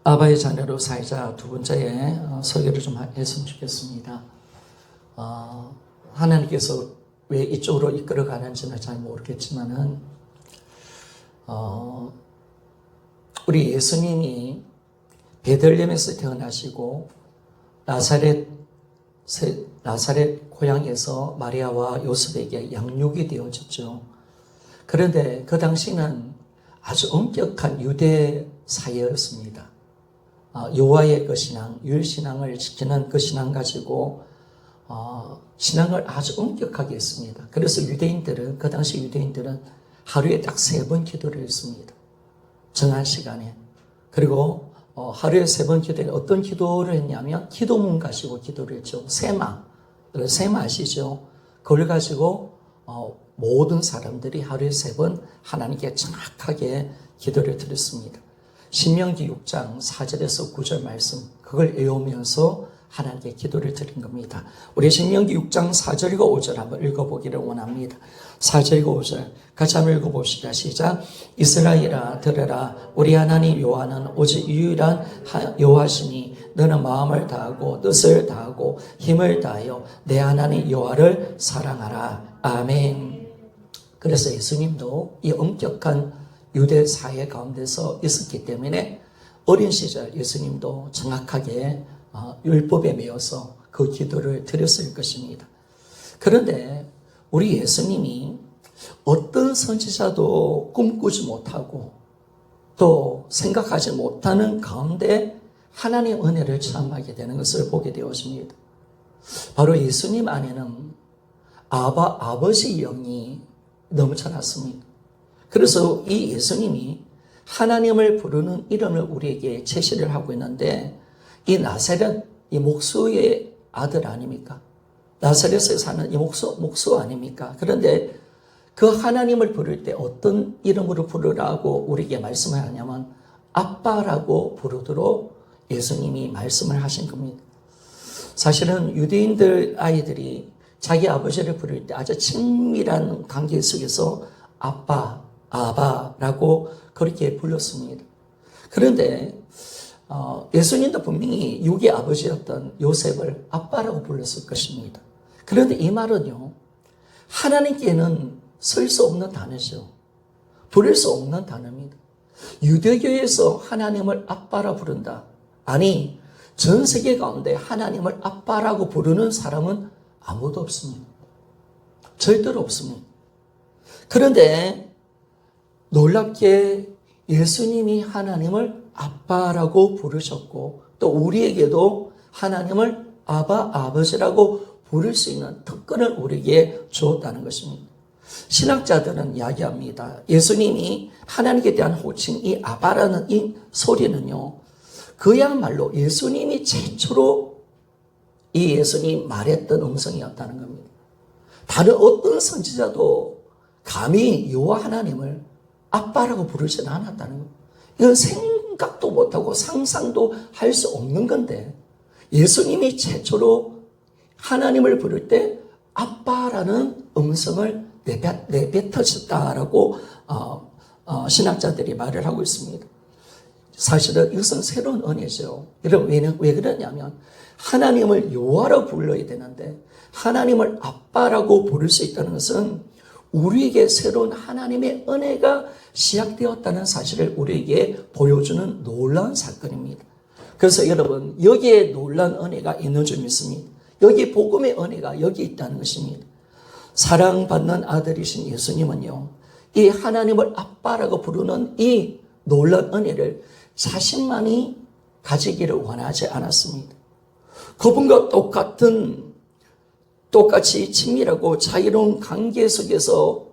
아바의 자녀로 살자 두 번째 설교를 좀 했으면 좋겠습니다. 하나님께서 왜 이쪽으로 이끌어 가는지는 잘 모르겠지만은 우리 예수님이 베들레헴에서 태어나시고 나사렛 고향에서 마리아와 요셉에게 양육이 되어졌죠. 그런데 그 당시는 아주 엄격한 유대 사회였습니다. 여호와의 그 신앙, 유일신앙을 지키는 그 신앙 가지고 신앙을 아주 엄격하게 했습니다. 그래서 그 당시 유대인들은 하루에 딱 3번 기도를 했습니다. 정한 시간에. 그리고 하루에 3번 기도에 어떤 기도를 했냐면 기도문 가지고 기도를 했죠. 세마 아시죠? 그걸 가지고 모든 사람들이 하루에 3번 하나님께 정확하게 기도를 드렸습니다. 신명기 6장 4절에서 9절 말씀 그걸 외우면서 하나님께 기도를 드린 겁니다. 우리 신명기 6장 4절과 5절 한번 읽어보기를 원합니다. 4절과 5절 같이 한번 읽어봅시다. 시작. 이스라엘아 들으라. 우리 하나님 여호와는 오직 유일한 여호와시니 너는 마음을 다하고 뜻을 다하고 힘을 다하여 내 하나님 여호와를 사랑하라. 아멘. 그래서 예수님도 이 엄격한 유대 사회 가운데서 있었기 때문에 어린 시절 예수님도 정확하게 율법에 매여서 그 기도를 드렸을 것입니다. 그런데 우리 예수님이 어떤 선지자도 꿈꾸지 못하고 또 생각하지 못하는 가운데 하나님의 은혜를 체험하게 되는 것을 보게 되었습니다. 바로 예수님 안에는 아버지 영이 넘쳐났습니다. 그래서 이 예수님이 하나님을 부르는 이름을 우리에게 제시를 하고 있는데 이 나사렛, 이 목수의 아들 아닙니까? 나사렛에 사는 이 목수 아닙니까? 그런데 그 하나님을 부를 때 어떤 이름으로 부르라고 우리에게 말씀을 하냐면 아빠라고 부르도록 예수님이 말씀을 하신 겁니다. 사실은 유대인들 아이들이 자기 아버지를 부를 때 아주 친밀한 관계 속에서 아바라고 그렇게 불렀습니다. 그런데 예수님도 분명히 육의 아버지였던 요셉을 아빠라고 불렀을 것입니다. 그런데 이 말은요, 하나님께는 쓸 수 없는 단어죠. 부를 수 없는 단어입니다. 유대교에서 하나님을 아빠라 부른다. 아니, 전 세계 가운데 하나님을 아빠라고 부르는 사람은 아무도 없습니다. 절대로 없습니다. 그런데 놀랍게 예수님이 하나님을 아빠라고 부르셨고 또 우리에게도 하나님을 아버지라고 부를 수 있는 특권을 우리에게 주었다는 것입니다. 신학자들은 이야기합니다. 예수님이 하나님께 대한 호칭, 이 아바라는 이 소리는요, 그야말로 예수님이 최초로 이 예수님이 말했던 음성이었다는 겁니다. 다른 어떤 선지자도 감히 여호와 하나님을 아빠라고 부르지는 않았다는 겁니다. 이건 생각도 못하고 상상도 할 수 없는 건데 예수님이 최초로 하나님을 부를 때 아빠라는 음성을 내뱉으셨다라고 신학자들이 말을 하고 있습니다. 사실은 이것은 새로운 은혜죠. 여러분 왜 그러냐면 하나님을 여호와로 불러야 되는데 하나님을 아빠라고 부를 수 있다는 것은 우리에게 새로운 하나님의 은혜가 시작되었다는 사실을 우리에게 보여주는 놀라운 사건입니다. 그래서 여러분 여기에 놀라운 은혜가 있는 줄 믿습니다. 여기 복음의 은혜가 여기 있다는 것입니다. 사랑받는 아들이신 예수님은요, 이 하나님을 아빠라고 부르는 이 놀라운 은혜를 자신만이 가지기를 원하지 않았습니다. 그분과 똑같이 친밀하고 자유로운 관계 속에서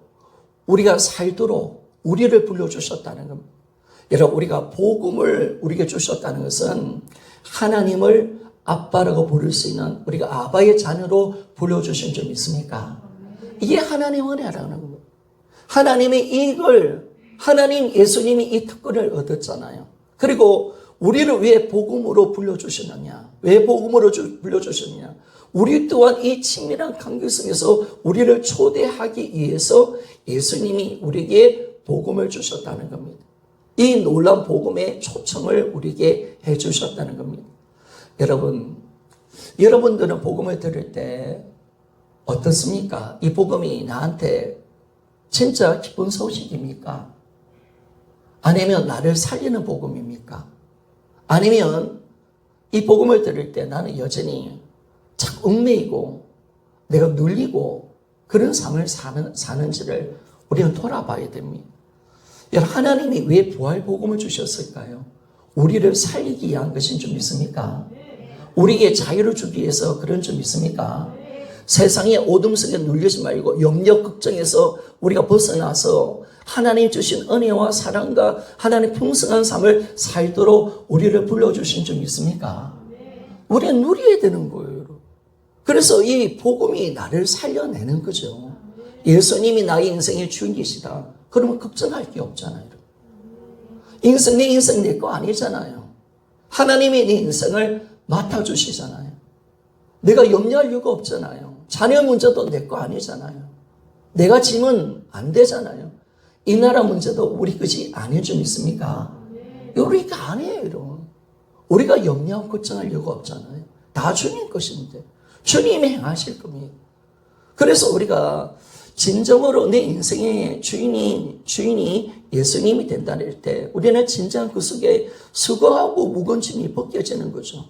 우리가 살도록 우리를 불러주셨다는 겁니다. 여러분, 우리가 복음을 우리에게 주셨다는 것은 하나님을 아빠라고 부를 수 있는 우리가 아바의 자녀로 불러주신 줄 믿습니까? 이게 하나님의 은혜라는 겁니다. 하나님 예수님이 이 특권을 얻었잖아요. 그리고 우리를 왜 복음으로 불러주셨느냐? 왜 복음으로 불러주셨느냐? 우리 또한 이 친밀한 관계 속에서 우리를 초대하기 위해서 예수님이 우리에게 복음을 주셨다는 겁니다. 이 놀라운 복음의 초청을 우리에게 해주셨다는 겁니다. 여러분들은 복음을 들을 때 어떻습니까? 이 복음이 나한테 진짜 기쁜 소식입니까? 아니면 나를 살리는 복음입니까? 아니면 이 복음을 들을 때 나는 여전히 참 얽매이고 내가 눌리고 그런 삶을 사는지를 우리는 돌아봐야 됩니다. 여러분, 하나님이 왜 부활 복음을 주셨을까요? 우리를 살리기 위한 것인 줄 믿습니까? 우리에게 자유를 주기 위해서 그런 줄 믿습니까? 세상의 어둠 속에 눌리지 말고 염려 걱정에서 우리가 벗어나서 하나님 주신 은혜와 사랑과 하나님 풍성한 삶을 살도록 우리를 불러주신 줄 믿습니까? 우리는 누려야 되는 거예요. 그래서 이 복음이 나를 살려내는 거죠. 예수님이 나의 인생의 주인이시다. 그러면 걱정할 게 없잖아요. 내 인생 내 거 아니잖아요. 하나님이 내 인생을 맡아주시잖아요. 내가 염려할 이유가 없잖아요. 자녀 문제도 내 거 아니잖아요. 내가 지면 안 되잖아요. 이 나라 문제도 우리 것이 아닌 줄 믿습니까? 우리가 아니에요, 여러분. 우리가 염려하고 걱정할 이유가 없잖아요. 다 주님 것인데. 주님이 행하실 겁니다. 그래서 우리가 진정으로 내 인생의 주인이 예수님이 된다는 때 우리는 진정 그 속에 수고하고 무거운 짐이 벗겨지는 거죠.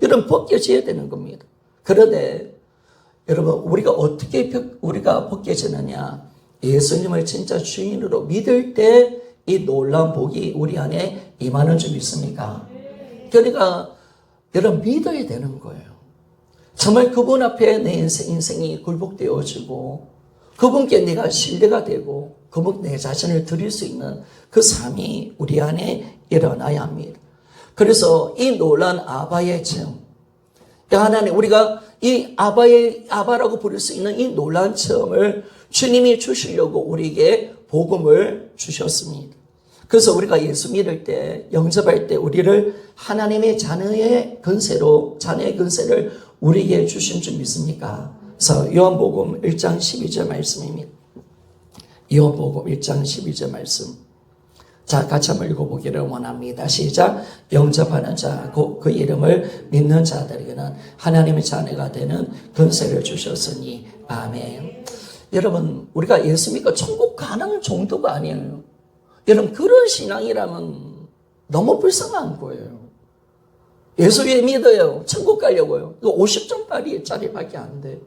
여러분, 벗겨져야 되는 겁니다. 그런데 여러분, 우리가 어떻게 우리가 벗겨지느냐? 예수님을 진짜 주인으로 믿을 때 이 놀라운 복이 우리 안에 임하는 줄 믿습니까? 그러니까 여러분, 믿어야 되는 거예요. 정말 그분 앞에 내 인생이 굴복되어지고 그분께 내가 신뢰가 되고 그분 내 자신을 드릴 수 있는 그 삶이 우리 안에 일어나야 합니다. 그래서 이 놀라운 아바의 체험, 하나님, 우리가 이 아바라고 부를 수 있는 이 놀라운 체험을 주님이 주시려고 우리에게 복음을 주셨습니다. 그래서 우리가 예수 믿을 때, 영접할 때 우리를 하나님의 자녀의 근세를 우리에게 주신 줄 믿습니까? 그래서 요한복음 1장 12절 말씀입니다. 요한복음 1장 12절 말씀. 자, 같이 한번 읽어보기를 원합니다. 시작. 영접하는 자, 그 이름을 믿는 자들에게는 하나님의 자녀가 되는 근세를 주셨으니. 아멘. 여러분, 우리가 예수 믿고 천국 가는 정도가 아니에요. 여러분, 그런 신앙이라면 너무 불쌍한 거예요. 예수 믿어요. 천국 가려고요. 이거 50점짜리밖에 안 돼요.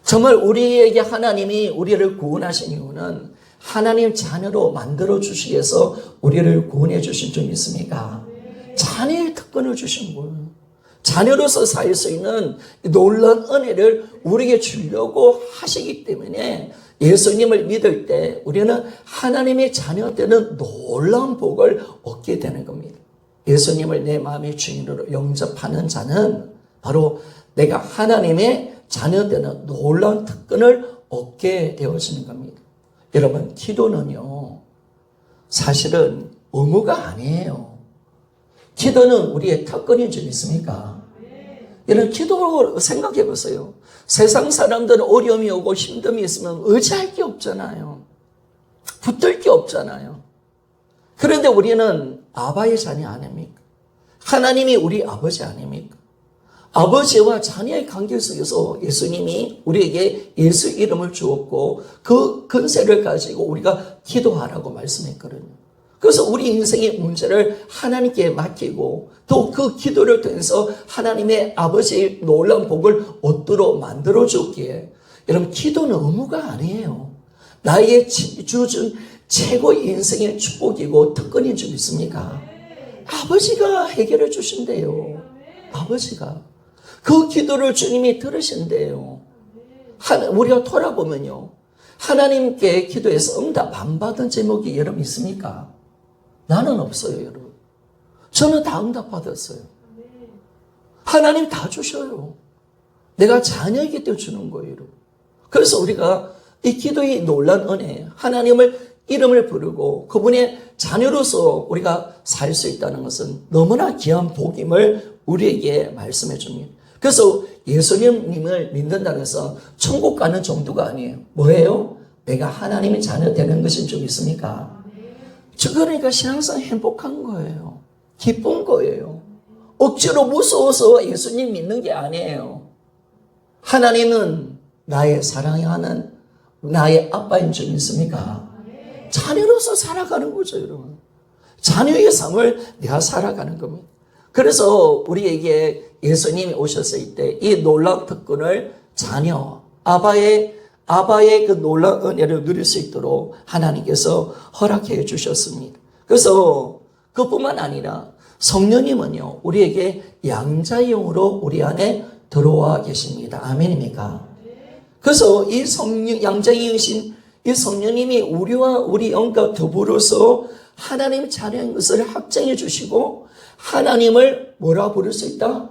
정말 우리에게 하나님이 우리를 구원하신 이유는 하나님 자녀로 만들어 주시기 위해서 우리를 구원해 주신 줄 믿습니까? 자녀의 특권을 주신 거예요. 자녀로서 살 수 있는 놀라운 은혜를 우리에게 주려고 하시기 때문에 예수님을 믿을 때 우리는 하나님의 자녀 되는 놀라운 복을 얻게 되는 겁니다. 예수님을 내 마음의 주인으로 영접하는 자는 바로 내가 하나님의 자녀 되는 놀라운 특권을 얻게 되어지는 겁니다. 여러분, 기도는요, 사실은 의무가 아니에요. 기도는 우리의 특권인 줄 믿습니까? 여러분, 기도 생각해 보세요. 세상 사람들은 어려움이 오고 힘듦이 있으면 의지할 게 없잖아요. 붙들 게 없잖아요. 그런데 우리는 아바의 자녀 아닙니까? 하나님이 우리 아버지 아닙니까? 아버지와 자녀의 관계 속에서 예수님이 우리에게 예수 이름을 주었고 그 근세를 가지고 우리가 기도하라고 말씀했거든요. 그래서 우리 인생의 문제를 하나님께 맡기고 또 그 기도를 통해서 하나님의 아버지의 놀라운 복을 얻도록 만들어줬기에 여러분, 기도는 의무가 아니에요. 나의 주준 최고의 인생의 축복이고 특권인 줄 믿습니까? 아버지가 해결해 주신대요. 아버지가. 그 기도를 주님이 들으신대요. 우리가 돌아보면요, 하나님께 기도해서 응답 안 받은 제목이 여러분 있습니까? 나는 없어요, 여러분. 저는 다 응답 받았어요. 하나님 다 주셔요. 내가 자녀이기 때문에 주는 거예요, 여러분. 그래서 우리가 이 기도의 놀란 은혜, 하나님을 이름을 부르고 그분의 자녀로서 우리가 살 수 있다는 것은 너무나 귀한 복임을 우리에게 말씀해 줍니다. 그래서 예수님을 믿는다는 것은 천국 가는 정도가 아니에요. 뭐예요? 내가 하나님의 자녀 되는 것인 줄 믿습니까? 그러니까 신앙상 행복한 거예요. 기쁜 거예요. 억지로 무서워서 예수님 믿는 게 아니에요. 하나님은 나의 사랑하는 나의 아빠인 줄 믿습니까? 자녀로서 살아가는 거죠, 여러분. 자녀의 삶을 내가 살아가는 겁니다. 그래서 우리에게 예수님이 오셨을 때 이 놀라운 특권을 자녀, 아바의 그 놀라운 은혜를 누릴 수 있도록 하나님께서 허락해 주셨습니다. 그래서 그뿐만 아니라 성령님은요, 우리에게 양자의 영으로 우리 안에 들어와 계십니다. 아멘입니까? 그래서 이 양자의 영이신 이 성령님이 우리와 우리 영과 더불어서 하나님의 자녀인 것을 확증해 주시고 하나님을 뭐라 부를 수 있다?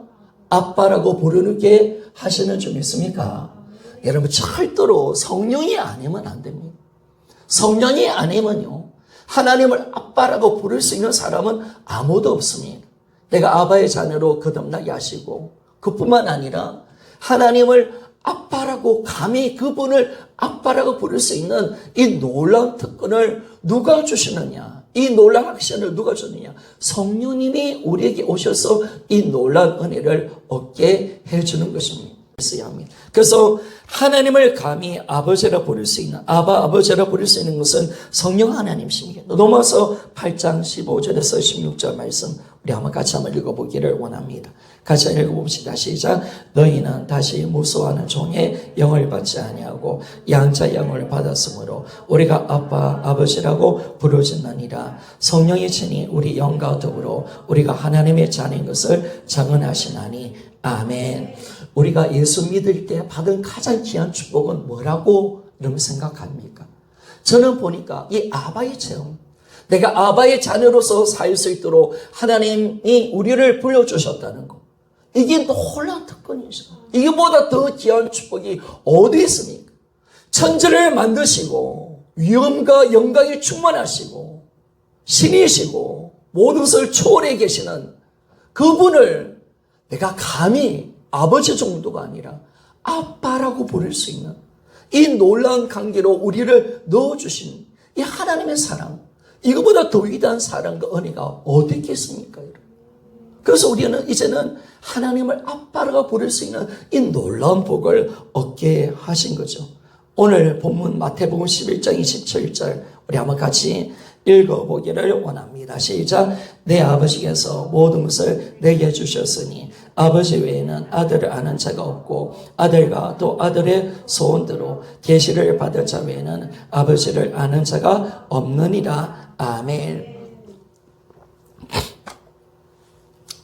아빠라고 부르게 하시는 줄 믿습니까? 여러분 절대로 성령이 아니면 안 됩니다. 성령이 아니면요, 하나님을 아빠라고 부를 수 있는 사람은 아무도 없습니다. 내가 아바의 자녀로 거듭나게 하시고 그뿐만 아니라 하나님을 아빠라고 감히 그분을 아빠라고 부를 수 있는 이 놀라운 특권을 누가 주시느냐? 이 놀라운 액션을 누가 주느냐? 성령님이 우리에게 오셔서 이 놀라운 은혜를 얻게 해주는 것입니다. 그래서 하나님을 감히 아버지라 부를 수 있는 아버지라 부를 수 있는 것은 성령 하나님이십니다. 로마서 8장 15절에서 16절 말씀 우리 한번 같이 한번 읽어보기를 원합니다. 같이 읽어봅시다. 시작. 너희는 다시 무수하는 종의 영을 받지 아니하고 양자 영을 받았으므로 우리가 아빠 아버지라고 부르짖느니라. 성령이 친히 우리 영과 더불어 우리가 하나님의 자녀인 것을 증언하시나니 아멘. 우리가 예수 믿을 때 받은 가장 귀한 축복은 뭐라고 여러분 생각합니까? 저는 보니까 이 아바의 체험, 내가 아바의 자녀로서 살 수 있도록 하나님이 우리를 불러주셨다는 것, 이게 놀라운 특권이죠. 이거보다 더 귀한 축복이 어디 있습니까? 천지를 만드시고 위엄과 영광이 충만하시고 신이시고 모든 것을 초월해 계시는 그분을 내가 감히 아버지 정도가 아니라 아빠라고 부를 수 있는 이 놀라운 관계로 우리를 넣어주신 이 하나님의 사랑, 이거보다 더 위대한 사랑과 은혜가 어디 있겠습니까? 그래서 우리는 이제는 하나님을 아빠라고 부를 수 있는 이 놀라운 복을 얻게 하신 거죠. 오늘 본문 마태복음 11장 27절 우리 한번 같이 읽어보기를 원합니다. 시작. 내 아버지께서 모든 것을 내게 주셨으니 아버지 외에는 아들을 아는 자가 없고 아들과 또 아들의 소원대로 계시를 받을 자 외에는 아버지를 아는 자가 없느니라. 아멘.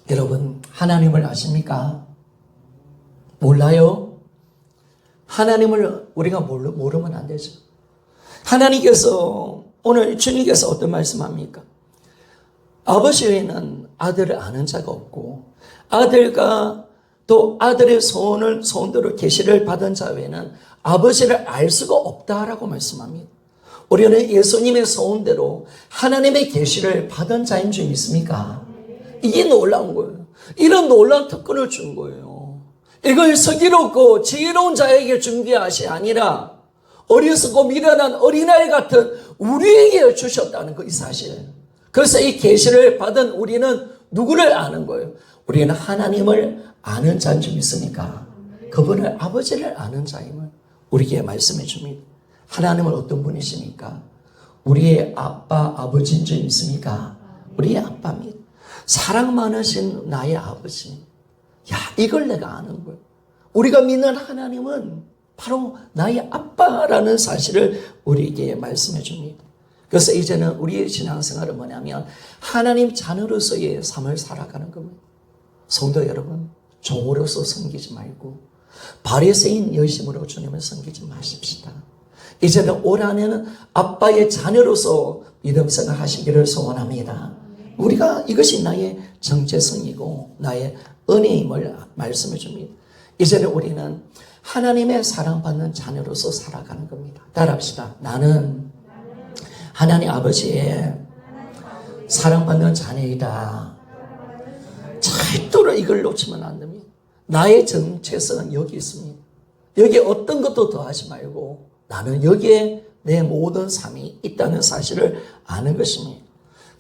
여러분 하나님을 아십니까? 몰라요? 하나님을 우리가 모르면 안 되죠. 하나님께서 오늘 주님께서 어떤 말씀합니까? 아버지 외에는 아들을 아는 자가 없고 아들과 또 아들의 소원대로 계시를 받은 자 외에는 아버지를 알 수가 없다라고 말씀합니다. 우리는 예수님의 소원대로 하나님의 계시를 받은 자인 줄 믿습니까? 이게 놀라운 거예요. 이런 놀라운 특권을 준 거예요. 이걸 슬기롭고 지혜로운 자에게 준 것이 아니라 어리석고 미련한 어린아이 같은 우리에게 주셨다는 거, 이 사실. 그래서 이 계시를 받은 우리는 누구를 아는 거예요? 우리는 하나님을 아는 자인 줄 믿습니까? 그분을 아버지를 아는 자임을 우리에게 말씀해 줍니다. 하나님은 어떤 분이십니까? 우리의 아빠, 아버지인 줄 믿습니까? 우리의 아빠입니다. 사랑 많으신 나의 아버지. 야, 이걸 내가 아는 거예요. 우리가 믿는 하나님은 바로 나의 아빠라는 사실을 우리에게 말씀해 줍니다. 그래서 이제는 우리의 신앙생활은 뭐냐면 하나님 자녀로서의 삶을 살아가는 겁니다. 성도 여러분, 종으로서 섬기지 말고 바리새인 열심으로 주님을 섬기지 마십시다. 이제는 올 한해는 아빠의 자녀로서 믿음 생활하시기를 소원합니다. 우리가 이것이 나의 정체성이고 나의 은혜임을 말씀해 줍니다. 이제는 우리는 하나님의 사랑받는 자녀로서 살아가는 겁니다. 따라합시다. 나는 하나님 아버지의 사랑받는 자녀이다. 절대로 이걸 놓치면 안 됩니다. 나의 정체성은 여기 있습니다. 여기에 어떤 것도 더하지 말고 나는 여기에 내 모든 삶이 있다는 사실을 아는 것입니다.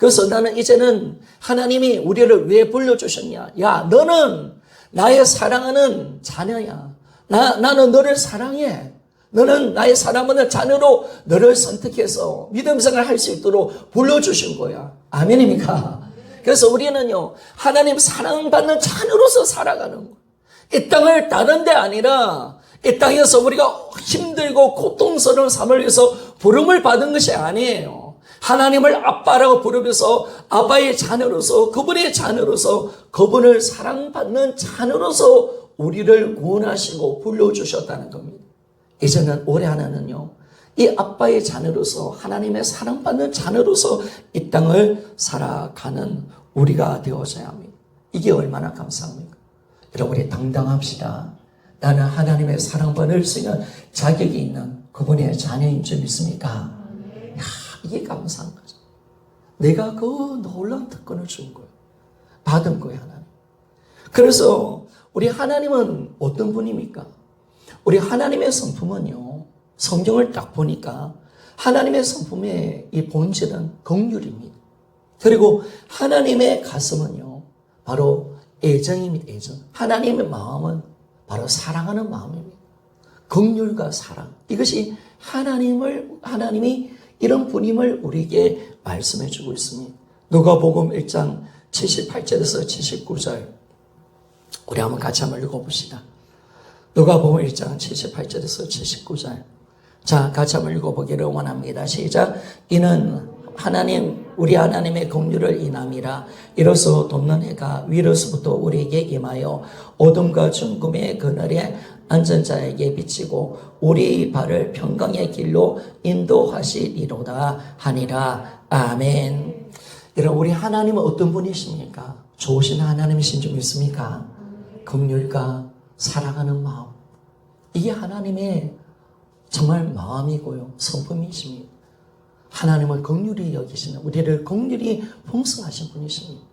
그래서 나는 이제는 하나님이 우리를 왜 불러주셨냐? 야, 너는 나의 사랑하는 자녀야. 나는 너를 사랑해. 너는 나의 사랑하는 자녀로 너를 선택해서 믿음 생활을 할 수 있도록 불러주신 거야. 아멘입니까? 그래서 우리는요, 하나님 사랑받는 자녀로서 살아가는 거예요. 이 땅을 다른 데 아니라 이 땅에서 우리가 힘들고 고통스러운 삶을 위해서 부름을 받은 것이 아니에요. 하나님을 아빠라고 부르면서 아빠의 자녀로서, 그분의 자녀로서, 그분을 사랑받는 자녀로서 우리를 구원하시고 불러주셨다는 겁니다. 이제는 올해 하나는요, 이 아빠의 자녀로서, 하나님의 사랑받는 자녀로서 이 땅을 살아가는 우리가 되어져야 합니다. 이게 얼마나 감사합니까? 여러분, 우리 당당합시다. 나는 하나님의 사랑받을 수 있는 자격이 있는 그분의 자녀인 줄 믿습니까? 야, 이게 감사한 거죠. 내가 그 놀라운 특권을 준 거예요. 받은 거예요, 하나님. 그래서 우리 하나님은 어떤 분입니까? 우리 하나님의 성품은요, 성경을 딱 보니까 하나님의 성품의 이 본질은 긍휼입니다. 그리고 하나님의 가슴은요, 바로 애정입니다. 애정. 하나님의 마음은 바로 사랑하는 마음입니다. 긍휼과 사랑. 이것이 하나님이 이런 분임을 우리에게 말씀해 주고 있습니다. 누가복음 1장 78절에서 79절. 우리 한번 같이 한번 읽어봅시다. 누가복음 1장 78절에서 79절. 자, 같이 한번 읽어보기를 원합니다. 시작. 이는 우리 하나님의 긍휼을 인함이라. 이로써 돋는 해가 위로서부터 우리에게 임하여 어둠과 죽음의 그늘에 앉은 자에게 비치고 우리 발을 평강의 길로 인도하시리로다 하니라. 아멘. 여러분, 우리 하나님은 어떤 분이십니까? 좋으신 하나님이신 줄 믿습니까? 긍휼과 사랑하는 마음. 이게 하나님의 정말 마음이고요, 성품이십니다. 하나님을 긍휼히 여기시는, 우리를 긍휼히 풍성하신 분이십니다.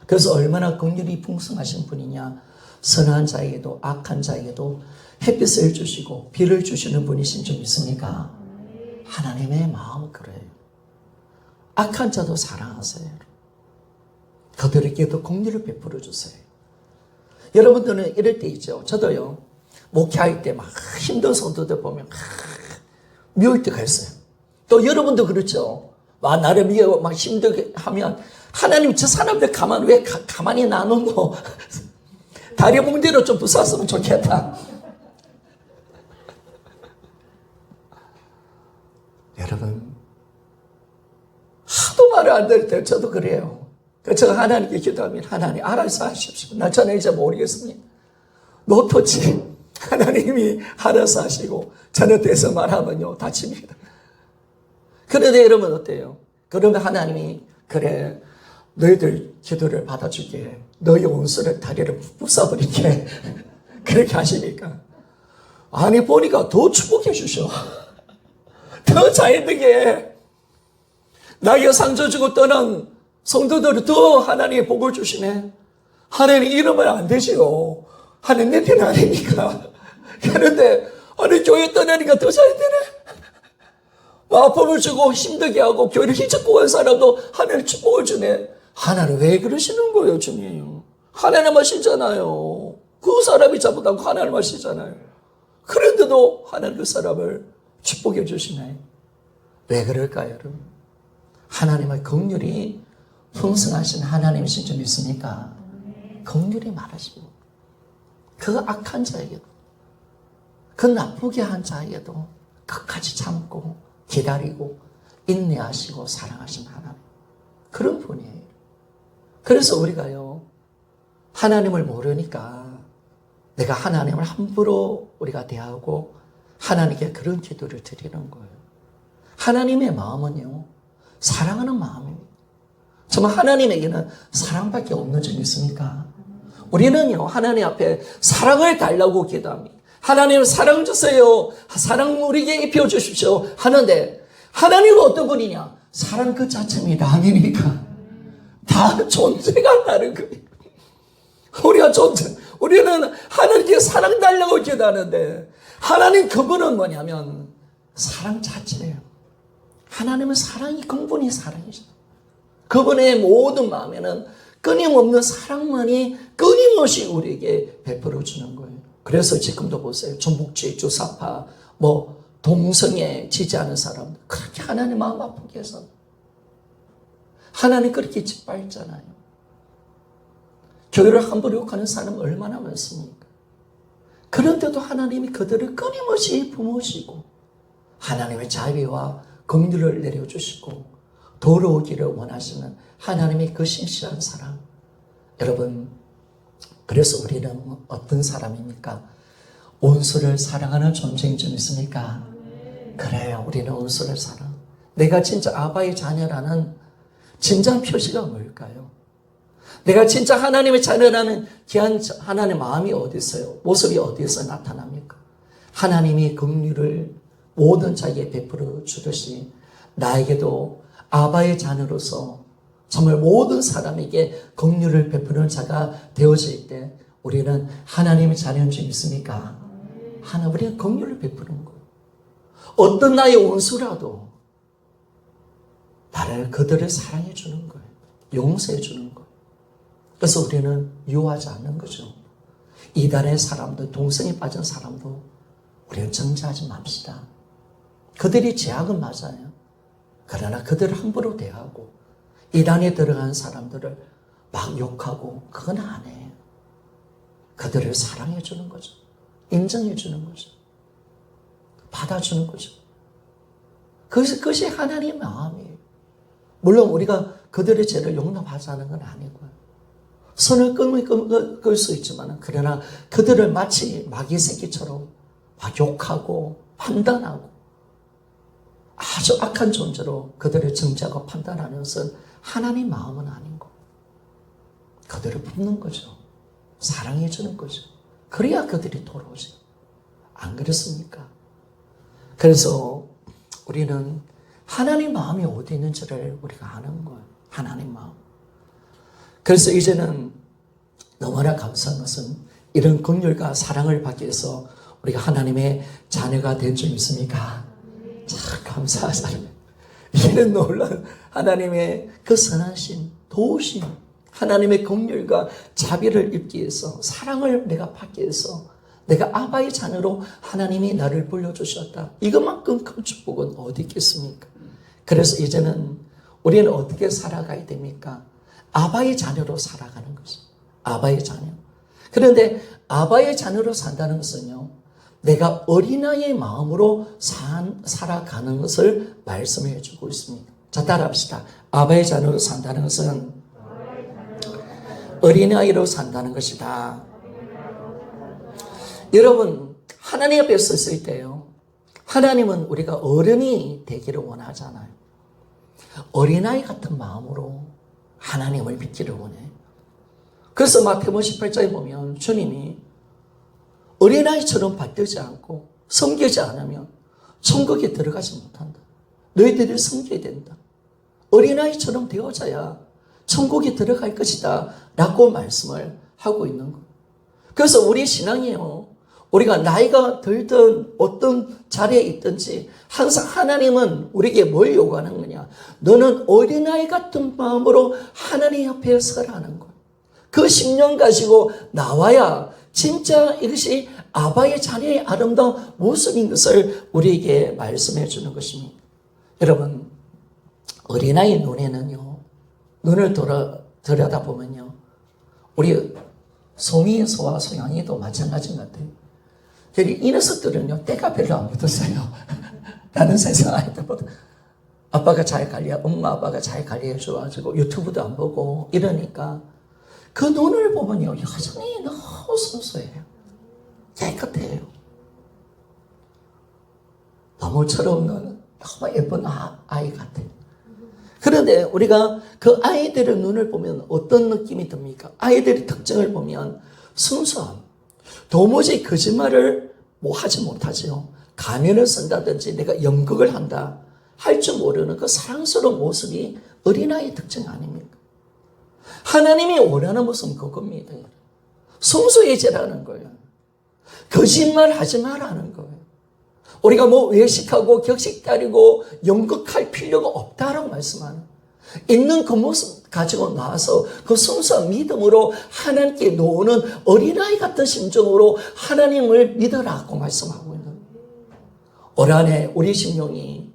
그래서 얼마나 긍휼히 풍성하신 분이냐? 선한 자에게도 악한 자에게도 햇빛을 주시고 비를 주시는 분이신 줄 믿습니까? 하나님의 마음은 그래요. 악한 자도 사랑하세요. 그들에게도 긍휼을 베풀어 주세요. 여러분들은 이럴 때 있죠. 저도요, 목회할 때 막 힘든 성도들 보면 미울 때가 있어요. 또 여러분도 그렇죠. 나를 미워 막 힘들게 하면 하나님 저 사람들 왜 가만히 놔놓고 다리 뭉대로 좀 부쌌으면 좋겠다. 여러분, 하도 말을 안 들을 때 저도 그래요. 그래서 제가 하나님께 기도하면 하나님 알아서 하십시오. 저는 이제 모르겠습니다. 노토치 하나님이 알아서 하시고 저는 대서 말하면요 다칩니다. 그런데 여러분 어때요? 그러면 하나님이 그래 너희들 기도를 받아줄게. 너희 원수를 다리를 부숴버릴게. 그렇게 하시니까 아니 보니까 더 축복해 주셔. 더 잘되게 나에게 상처 주고 떠난 성도들을 더 하나님의 복을 주시네. 하나님 이러면 안 되지요. 하나님 내 편은 아니니까. 그런데 아니 교회 떠나니까 더 잘되네. 아픔을 주고 힘들게 하고 교회를 휘젓고 간 사람도 하나님 축복을 주네. 하나님 왜 그러시는 거예요, 주님? 하나님 하시잖아요. 그 사람이 잘못하고 하나님 하시잖아요. 그런데도 하나님 그 사람을 축복해 주시네. 왜 그럴까요, 여러분? 하나님의 긍휼이 풍성하신 하나님이신 줄 믿습니까? 긍휼이 말하시고 그 악한 자에게도 그 나쁘게 한 자에게도 끝까지 참고 기다리고 인내하시고 사랑하신 하나님, 그런 분이에요. 그래서 우리가요, 하나님을 모르니까 내가 하나님을 함부로 우리가 대하고 하나님께 그런 기도를 드리는 거예요. 하나님의 마음은요, 사랑하는 마음입니다. 정말 하나님에게는 사랑밖에 없는 줄 믿습니까? 우리는요, 하나님 앞에 사랑을 달라고 기도합니다. 하나님 사랑 주세요. 사랑 우리에게 입혀주십시오. 하는데 하나님은 어떤 분이냐? 사랑 그 자체입니다. 아닙니까? 다 존재가 다른 거예요. 우리는 하나님께 사랑 달라고 기도하는데 하나님 그분은 뭐냐면 사랑 자체예요. 하나님은 사랑이 근본이 사랑이죠. 그분의 모든 마음에는 끊임없는 사랑만이 끊임없이 우리에게 베풀어 주는 거예요. 그래서 지금도 보세요. 전북주의, 주사파, 동성애 지지하는 사람들 그렇게 하나님 마음 아프게 해서 하나님 그렇게 짓밟잖아요. 교회를 함부로 욕하는 사람 얼마나 많습니까? 그런데도 하나님이 그들을 끊임없이 품으시고 하나님의 자비와 긍휼을 내려주시고 돌아오기를 원하시는 하나님의 그 신실한 사랑. 여러분, 그래서 우리는 어떤 사람입니까? 원수를 사랑하는 존재인 줄 믿습니까? 그래요. 우리는 원수를 사랑. 내가 진짜 아바의 자녀라는 진정 표시가 뭘까요? 내가 진짜 하나님의 자녀라는 귀한 하나님의 마음이 어디 있어요? 모습이 어디에서 나타납니까? 하나님이 긍휼을 모든 자에게 베풀어 주듯이 나에게도 아바의 자녀로서 정말 모든 사람에게 긍휼을 베푸는 자가 되어질 때 우리는 하나님의 자녀인 줄 믿습니까? 우리는 긍휼을 베푸는 거예요. 어떤 나의 원수라도 그들을 사랑해 주는 거예요. 용서해 주는 거예요. 그래서 우리는 유하지 않는 거죠. 이단의 사람들, 동성에 빠진 사람도 우리는 정죄하지 맙시다. 그들이 죄악은 맞아요. 그러나 그들을 함부로 대하고 이단에 들어간 사람들을 막 욕하고 그건 안 해요. 그들을 사랑해 주는 거죠. 인정해 주는 거죠. 받아주는 거죠. 그것이 하나님의 마음이에요. 물론 우리가 그들의 죄를 용납하자는 건 아니고요. 선을 끊을 수 있지만 그러나 그들을 마치 마귀 새끼처럼 막 욕하고 판단하고 아주 악한 존재로 그들을 정죄하고 판단하는 것은 하나님 마음은 아닌 거. 그들을 품는 거죠. 사랑해 주는 거죠. 그래야 그들이 돌아오지. 안 그렇습니까? 그래서 우리는 하나님 마음이 어디 있는지를 우리가 아는 거예요. 하나님 마음. 그래서 이제는 너무나 감사한 것은 이런 긍휼과 사랑을 받기 위해서 우리가 하나님의 자녀가 된 줄 믿습니까? 참 감사하잖아요. 이런 놀라운 하나님의 그 선하심, 도우심, 하나님의 긍휼과 자비를 입기 위해서 사랑을 내가 받기 위해서 내가 아바의 자녀로 하나님이 나를 불러주셨다. 이것만큼 큰 축복은 어디 있겠습니까? 그래서 이제는 우리는 어떻게 살아가야 됩니까? 아바의 자녀로 살아가는 거죠. 아바의 자녀. 그런데 아바의 자녀로 산다는 것은요, 내가 어린아이의 마음으로 살아가는 것을 말씀해 주고 있습니다. 자, 따라합시다. 아바의 자녀로 산다는 것은 어린아이로 산다는 것이다. 여러분, 하나님 앞에 섰을 때요, 하나님은 우리가 어른이 되기를 원하잖아요. 어린아이 같은 마음으로 하나님을 믿기를 원해요. 그래서 마태복음 18장에 보면 주님이 어린아이처럼 받들지 않고 섬기지 않으면 천국에 들어가지 못한다. 너희들이 섬겨야 된다. 어린아이처럼 되어져야 천국에 들어갈 것이다 라고 말씀을 하고 있는 거예요. 그래서 우리 신앙이요, 우리가 나이가 들든 어떤 자리에 있든지 항상 하나님은 우리에게 뭘 요구하는 거냐? 너는 어린아이 같은 마음으로 하나님 옆에 서라는 거예요. 그 심령 가지고 나와야 진짜 이것이 아바의 자녀의 아름다운 모습인 것을 우리에게 말씀해 주는 것입니다. 여러분, 어린아이 눈에는요, 눈을 들여다보면요, 우리 송이소와 소양이도 마찬가지인 것 같아요. 이 녀석들은요, 때가 별로 안 붙었어요. 다른 세상 아이들보다. 엄마 아빠가 잘 관리해줘가지고 유튜브도 안 보고 이러니까 그 눈을 보면요, 여전히 너무 순수해요. 깨끗해요. 너무 철없는 너무 예쁜 아이 같아요. 그런데 우리가 그 아이들의 눈을 보면 어떤 느낌이 듭니까? 아이들의 특징을 보면 순수함. 도무지 거짓말을 하지 못하죠. 가면을 쓴다든지 내가 연극을 한다 할 줄 모르는 그 사랑스러운 모습이 어린아이의 특징 아닙니까? 하나님이 원하는 모습은 그겁니다. 순수해지라는 거예요. 거짓말 하지 말라는 거예요. 우리가 외식하고 격식 따리고 연극할 필요가 없다라고 말씀하는. 있는 그 모습 가지고 나와서 그 순수한 믿음으로 하나님께 놓는 어린아이 같은 심정으로 하나님을 믿으라고 말씀하고 있는 거예요. 올 한해 우리 심령이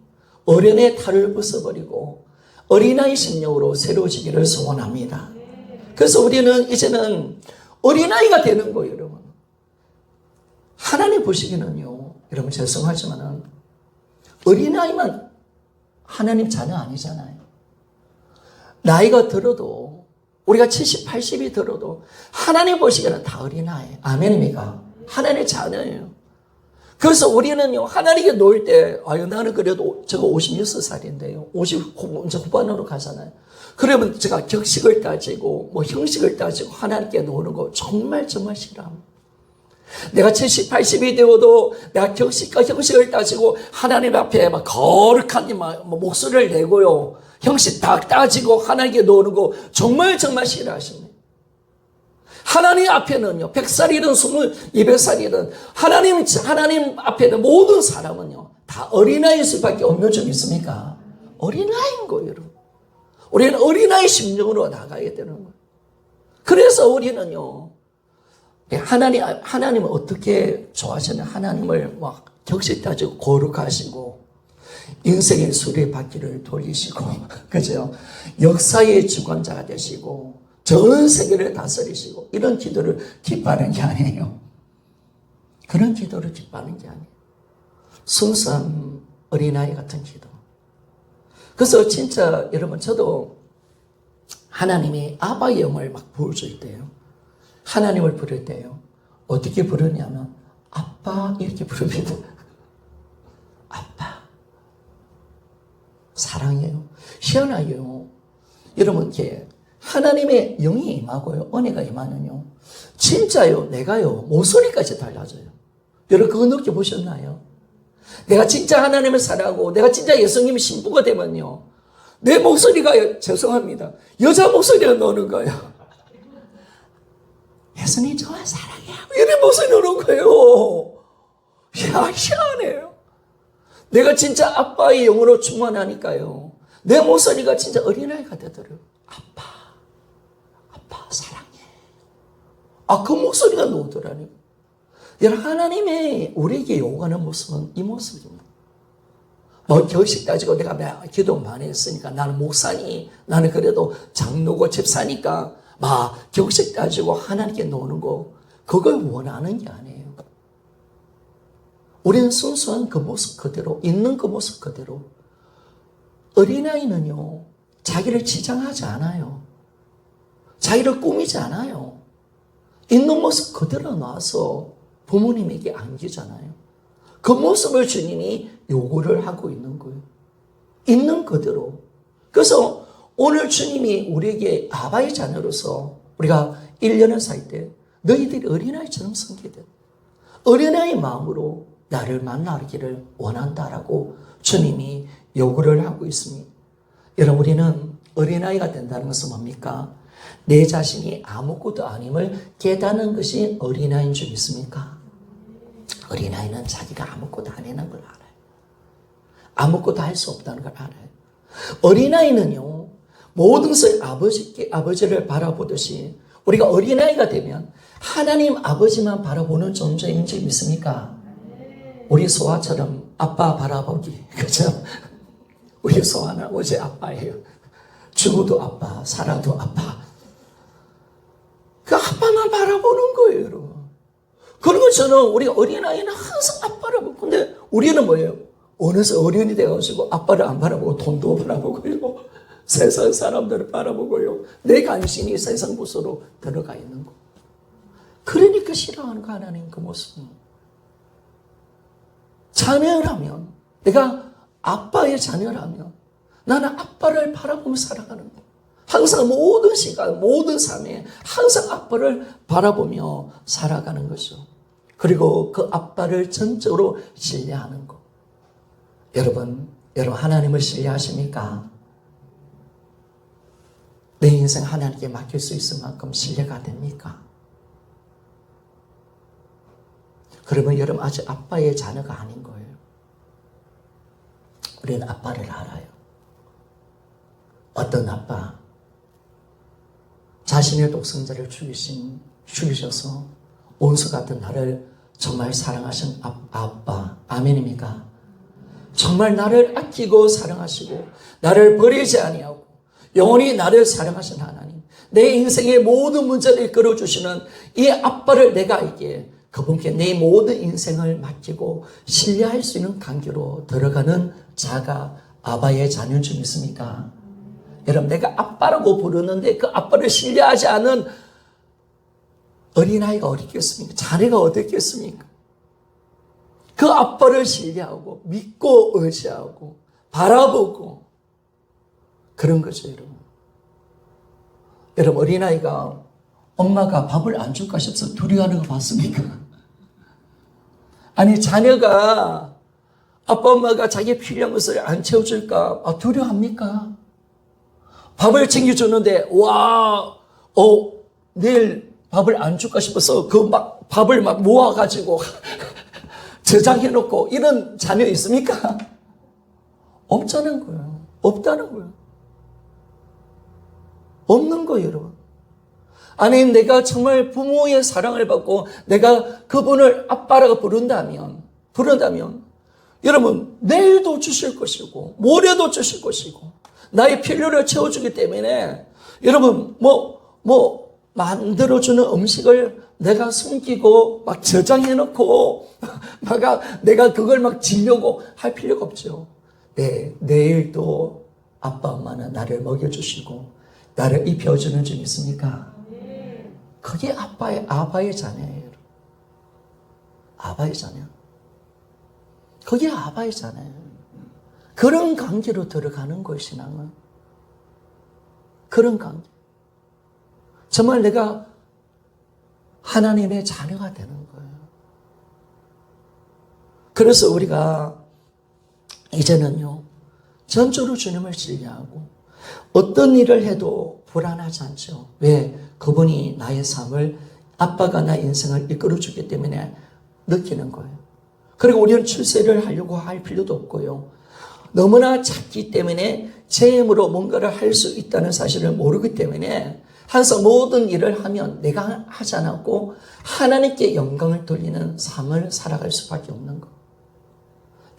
어른의 탈을 벗어버리고 어린아이 심령으로 새로워지기를 소원합니다. 그래서 우리는 이제는 어린아이가 되는 거예요, 여러분. 하나님 보시기는요, 여러분 죄송하지만은 어린아이만 하나님 자녀 아니잖아요. 나이가 들어도 우리가 70, 80이 들어도 하나님 보시기에는 다 어린아이. 아멘입니까? 하나님의 자녀예요. 그래서 우리는요, 하나님께 놓을 때, 아유, 나는 그래도 저거 56살인데요. 50 이제 후반으로 가잖아요. 그러면 제가 격식을 따지고, 뭐 형식을 따지고 하나님께 놓는 거 정말 싫어합니다. 내가 70, 80이 되어도 내가 격식과 형식을 따지고 하나님 앞에 막 거룩한 목소리를 내고요. 형식 다 따지고 하나님께 놓는 거 정말 싫어하십니다. 하나님 앞에는요, 100살이든 200살이든 하나님 앞에는 모든 사람은요, 다 어린아이일 수밖에 없는 점 있습니까? 어린아이인 거예요, 여러분. 우리는 어린아이 심령으로 나가야 되는 거예요. 그래서 우리는요, 하나님을 어떻게 좋아하시는 하나님을 막 격식 따지고 거룩하시고, 인생의 수레바퀴를 돌리시고, 그죠? 역사의 주관자가 되시고, 전 세계를 다스리시고, 이런 기도를 기뻐하는 게 아니에요. 그런 기도를 기뻐하는 게 아니에요. 순수한 어린아이 같은 기도. 그래서 진짜 여러분, 저도 하나님이 아바의 영을 막 부어줄 때요. 하나님을 부를 때요. 어떻게 부르냐면, 아빠, 이렇게 부릅니다. 아빠. 사랑해요. 희한하요. 여러분, 이렇게 하나님의 영이 임하고요, 은혜가 임하면요, 진짜요, 내가요, 목소리까지 달라져요. 여러분, 그거 느껴보셨나요? 내가 진짜 하나님을 사랑하고, 내가 진짜 예수님의 신부가 되면요, 내 목소리가, 죄송합니다, 여자 목소리가 나오는 거예요. 예수님 좋아, 사랑해. 이런 목소리 나오는 거예요. 야, 희한해요. 내가 진짜 아빠의 영으로 충만하니까요, 내 목소리가 진짜 어린아이가 되더라고요. 아빠 사랑해. 그 목소리가 나오더라니까. 여러분, 하나님의 우리에게 요구하는 모습은 이 모습입니다. 뭐 결식 따지고 내가 기도 많이 했으니까 나는 목사니, 나는 그래도 장로고 집사니까 막 결식 따지고 하나님께 노는 거, 그걸 원하는 게 아니에요. 우리는 순수한 그 모습 그대로, 있는 그 모습 그대로. 어린아이는요, 자기를 지장하지 않아요. 자기를 꾸미지 않아요. 있는 모습 그대로 놔서 부모님에게 안기잖아요. 그 모습을 주님이 요구를 하고 있는 거예요. 있는 그대로. 그래서 오늘 주님이 우리에게 아바의 자녀로서 우리가 1년을 살 때 너희들이 어린아이처럼 섬기듯 어린아이 마음으로 나를 만나기를 원한다라고 주님이 요구를 하고 있습니다. 여러분, 우리는 어린아이가 된다는 것은 뭡니까? 내 자신이 아무것도 아님을 깨닫는 것이 어린아이인 줄 믿습니까? 어린아이는 자기가 아무것도 아니라는 걸 알아요. 아무것도 할 수 없다는 걸 알아요. 어린아이는요, 모든 것을 아버지를 바라보듯이 우리가 어린아이가 되면 하나님 아버지만 바라보는 존재인 줄 믿습니까? 우리 소아처럼 아빠 바라보기, 그죠? 우리 소아는 어제 아빠예요. 죽어도 아빠, 살아도 아빠. 그 아빠만 바라보는 거예요, 여러분. 그런 것처럼 우리 어린아이는 항상 아빠를 보고, 근데 우리는 뭐예요? 어느새 어른이 돼가지고 아빠를 안 바라보고 돈도 바라보고요. 세상 사람들을 바라보고요. 내 간신이 세상 곳으로 들어가 있는 거. 그러니까 싫어하는 거, 하나님 그 모습. 자녀라면, 내가 아빠의 자녀라면 나는 아빠를 바라보며 살아가는 거. 항상 모든 시간, 모든 삶에 항상 아빠를 바라보며 살아가는 거죠. 그리고 그 아빠를 전적으로 신뢰하는 거. 여러분 하나님을 신뢰하십니까? 내 인생 하나님께 맡길 수 있을 만큼 신뢰가 됩니까? 그러면 여러분 아직 아빠의 자녀가 아닌 거예요. 우리는 아빠를 알아요. 어떤 아빠, 자신의 독생자를 죽이셔서 원수 같은 나를 정말 사랑하신 아빠, 아멘입니까? 정말 나를 아끼고 사랑하시고 나를 버리지 아니하고 영원히 나를 사랑하신 하나님, 내 인생의 모든 문제를 이끌어주시는 이 아빠를 내가 알기에 그분께 내 모든 인생을 맡기고 신뢰할 수 있는 관계로 들어가는 자가 아바의 자녀인 줄 믿습니까? 여러분, 내가 아빠라고 부르는데 그 아빠를 신뢰하지 않은 어린아이가 어디 있겠습니까? 자녀가 어디 있겠습니까? 그 아빠를 신뢰하고 믿고 의지하고 바라보고 그런 거죠, 여러분. 여러분, 어린아이가 엄마가 밥을 안 줄까 싶어서 두려워하는 거 봤습니까? 아니, 자녀가 아빠 엄마가 자기 필요한 것을 안 채워줄까 두려워합니까? 밥을 챙겨주는데 내일 밥을 안 줄까 싶어서 밥을 모아가지고 저장해놓고 이런 자녀 있습니까? 없다는 거예요. 없는 거예요, 여러분. 아니, 내가 정말 부모의 사랑을 받고 내가 그분을 아빠라고 부른다면 여러분, 내일도 주실 것이고 모레도 주실 것이고 나의 필요를 채워주기 때문에 여러분, 만들어주는 음식을 내가 숨기고 저장해놓고 내가 그걸 지려고 할 필요가 없죠. 내일도 아빠 엄마는 나를 먹여주시고 나를 입혀주는 줄 믿습니까? 그게 아바의 자녀예요. 아바의 자녀. 그게 아바의 자녀예요. 그런 관계로 들어가는 거예요, 신앙은. 그런 관계. 정말 내가 하나님의 자녀가 되는 거예요. 그래서 우리가 이제는요, 전적으로 주님을 신뢰하고 어떤 일을 해도 불안하지 않죠. 왜? 그분이 나의 삶을, 아빠가 나의 인생을 이끌어주기 때문에 느끼는 거예요. 그리고 우리는 출세를 하려고 할 필요도 없고요. 너무나 작기 때문에 제 힘으로 뭔가를 할 수 있다는 사실을 모르기 때문에 항상 모든 일을 하면 내가 하지 않았고 하나님께 영광을 돌리는 삶을 살아갈 수밖에 없는 거.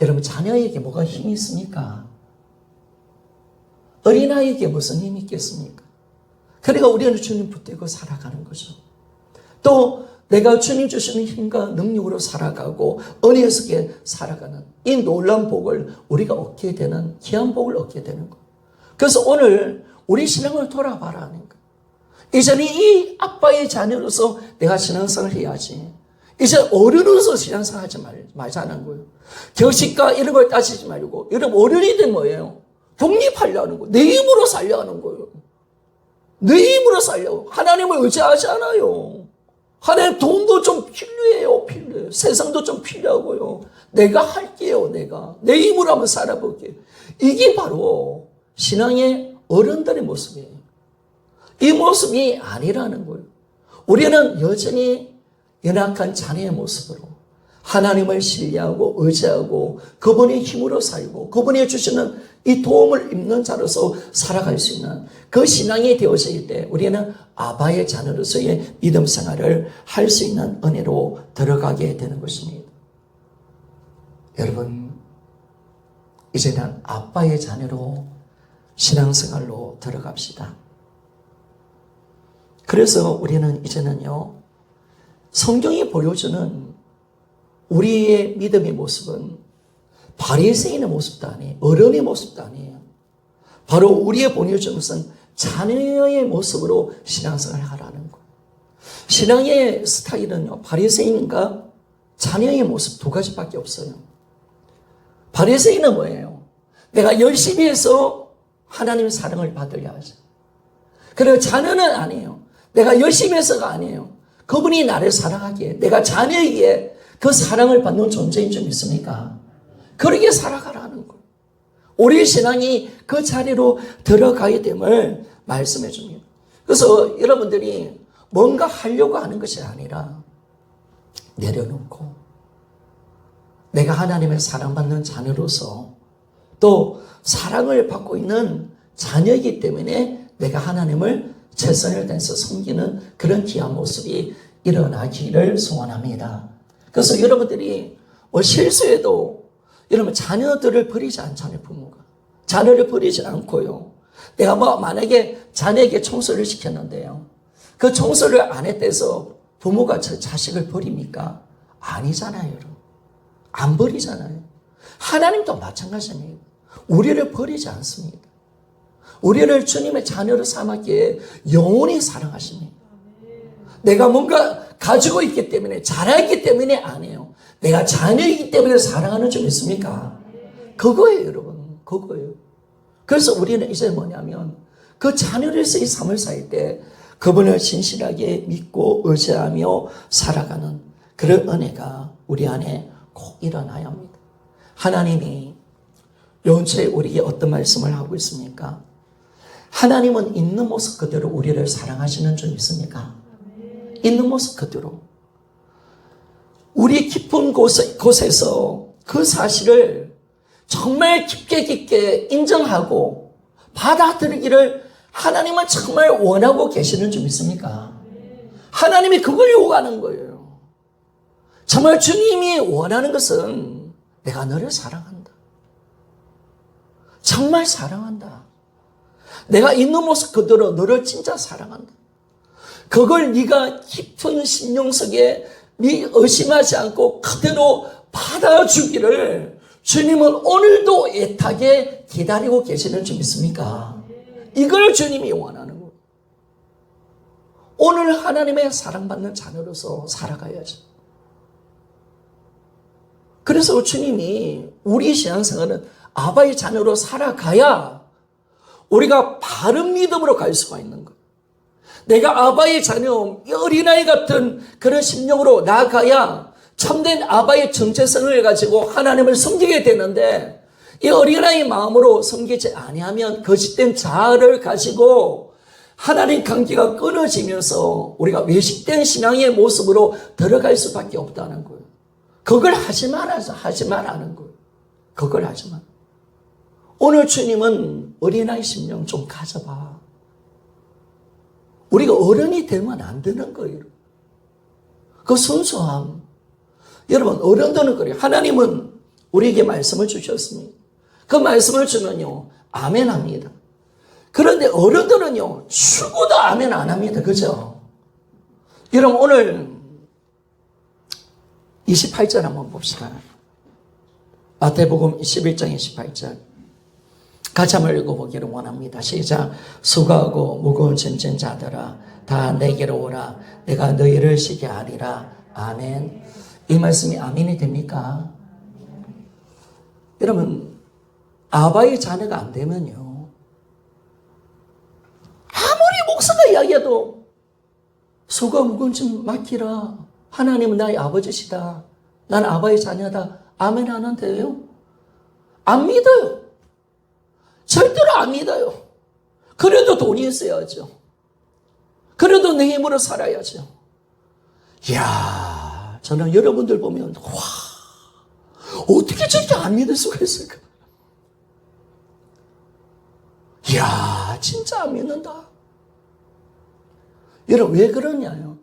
여러분, 자녀에게 뭐가 힘이 있습니까? 어린아이에게 무슨 힘이 있겠습니까? 그러니까 우리는 주님 붙들고 살아가는 거죠. 또 내가 주님 주시는 힘과 능력으로 살아가고 은혜 속에 살아가는 이 놀라운 복을 우리가 얻게 되는, 귀한 복을 얻게 되는 거. 그래서 오늘 우리 신앙을 돌아봐라 하는 거. 이제는 이 아빠의 자녀로서 내가 신앙생활을 해야지. 이제 어른으로서 신앙생활 하지 말자는 거예요. 결식과 이런 걸 따지지 말고, 여러분, 어른이 된 뭐예요? 독립하려는 거예요. 내 힘으로 살려는 거예요. 내 힘으로 살려고. 하나님을 의지하지 않아요. 하나님, 돈도 좀 필요해요. 세상도 좀 필요하고요. 내가 할게요. 내 힘으로 한번 살아볼게요. 이게 바로 신앙의 어른들의 모습이에요. 이 모습이 아니라는 거예요. 우리는 여전히 연약한 자녀의 모습으로 하나님을 신뢰하고 의지하고 그분의 힘으로 살고 그분이 주시는 이 도움을 입는 자로서 살아갈 수 있는 그 신앙이 되어질 때 우리는 아바의 자녀로서의 믿음 생활을 할 수 있는 은혜로 들어가게 되는 것입니다. 여러분, 이제는 아빠의 자녀로 신앙생활로 들어갑시다. 그래서 우리는 이제는요, 성경이 보여주는 우리의 믿음의 모습은 바리새인의 모습도 아니에요. 어른의 모습도 아니에요. 바로 우리의 보여주는 것은 자녀의 모습으로 신앙생활을 하라는 거예요. 신앙의 스타일은요, 바리새인과 자녀의 모습 두 가지밖에 없어요. 바리새인은 뭐예요? 내가 열심히 해서 하나님의 사랑을 받으려 하죠. 그리고 자녀는 아니에요. 내가 열심히 해서가 아니에요. 그분이 나를 사랑하기에 내가 자녀에게 그 사랑을 받는 존재인 줄 믿습니까? 그렇게 살아가라는 거예요. 우리 신앙이 그 자리로 들어가야 됨을 말씀해 줍니다. 그래서 여러분들이 뭔가 하려고 하는 것이 아니라 내려놓고 내가 하나님의 사랑받는 자녀로서 또 사랑을 받고 있는 자녀이기 때문에 내가 하나님을 최선을 다해서 섬기는 그런 귀한 모습이 일어나기를 소원합니다. 그래서 여러분들이 실수해도 여러분 자녀들을 버리지 않잖아요. 부모가 자녀를 버리지 않고요. 내가 만약에 자녀에게 청소를 시켰는데요, 그 청소를 안 했대서 부모가 저 자식을 버립니까? 아니잖아요. 여러분 안 버리잖아요. 하나님도 마찬가지입니다. 우리를 버리지 않습니다. 우리를 주님의 자녀로 삼았기에 영원히 사랑하십니다. 내가 뭔가 가지고 있기 때문에, 잘하기 때문에 아니에요. 내가 자녀이기 때문에 사랑하는 줄 믿습니까? 그거예요, 여러분. 그거예요. 그래서 우리는 이제 뭐냐면 그 자녀로서의 삶을 살 때 그분을 진실하게 믿고 의지하며 살아가는 그런 은혜가 우리 안에 꼭 일어나야 합니다. 하나님이 연초에 우리에게 어떤 말씀을 하고 있습니까? 하나님은 있는 모습 그대로 우리를 사랑하시는 줄 믿습니까? 있는 모습 그대로. 우리 깊은 곳에서 그 사실을 정말 깊게 인정하고 받아들이기를 하나님은 정말 원하고 계시는 줄 믿습니까? 하나님이 그걸 요구하는 거예요. 정말 주님이 원하는 것은 내가 너를 사랑한다. 정말 사랑한다. 내가 있는 모습 그대로 너를 진짜 사랑한다. 그걸 네가 깊은 심령 속에 의심하지 않고 그대로 받아주기를 주님은 오늘도 애타게 기다리고 계시는 줄 믿습니까? 이걸 주님이 원하는 거예요. 오늘 하나님의 사랑받는 자녀로서 살아가야죠. 그래서 주님이 우리 신앙생활은 아바의 자녀로 살아가야 우리가 바른 믿음으로 갈 수가 있는 거예요. 내가 아바의 자녀, 어린아이 같은 그런 심령으로 나아가야 참된 아바의 정체성을 가지고 하나님을 섬기게 되는데, 이 어린아이 마음으로 섬기지 아니하면 거짓된 자아를 가지고 하나님 관계가 끊어지면서 우리가 외식된 신앙의 모습으로 들어갈 수밖에 없다는 거예요. 그걸 하지 말라는 거예요. 그걸 하지 마. 오늘 주님은 어린아이 심령 좀 가져봐. 우리가 어른이 되면 안 되는 거예요. 그 순수함. 여러분, 어른들은 그래요. 하나님은 우리에게 말씀을 주셨습니다. 그 말씀을 주면요, 아멘 합니다. 그런데 어른들은요, 죽어도 아멘 안 합니다. 그죠? 여러분, 오늘 28절 한번 봅시다. 마태복음 11장 28절. 같이 한번 읽어보기를 원합니다. 시작. 수고하고 무거운 짐진 자들아 다 내게로 오라. 내가 너희를 쉬게 하리라. 아멘. 이 말씀이 아멘이 됩니까? 여러분, 아바의 자녀가 안 되면요, 아무리 목사가 이야기해도 수고 무거운 짐 맡기라. 하나님은 나의 아버지시다. 난 아바의 자녀다. 아멘 하는데요, 안 믿어요. 절대로 안 믿어요. 그래도 돈이 있어야죠. 그래도 내 힘으로 살아야죠. 이야, 저는 여러분들 보면 와, 어떻게 저렇게 안 믿을 수가 있을까? 이야, 진짜 안 믿는다. 여러분, 왜 그러냐요?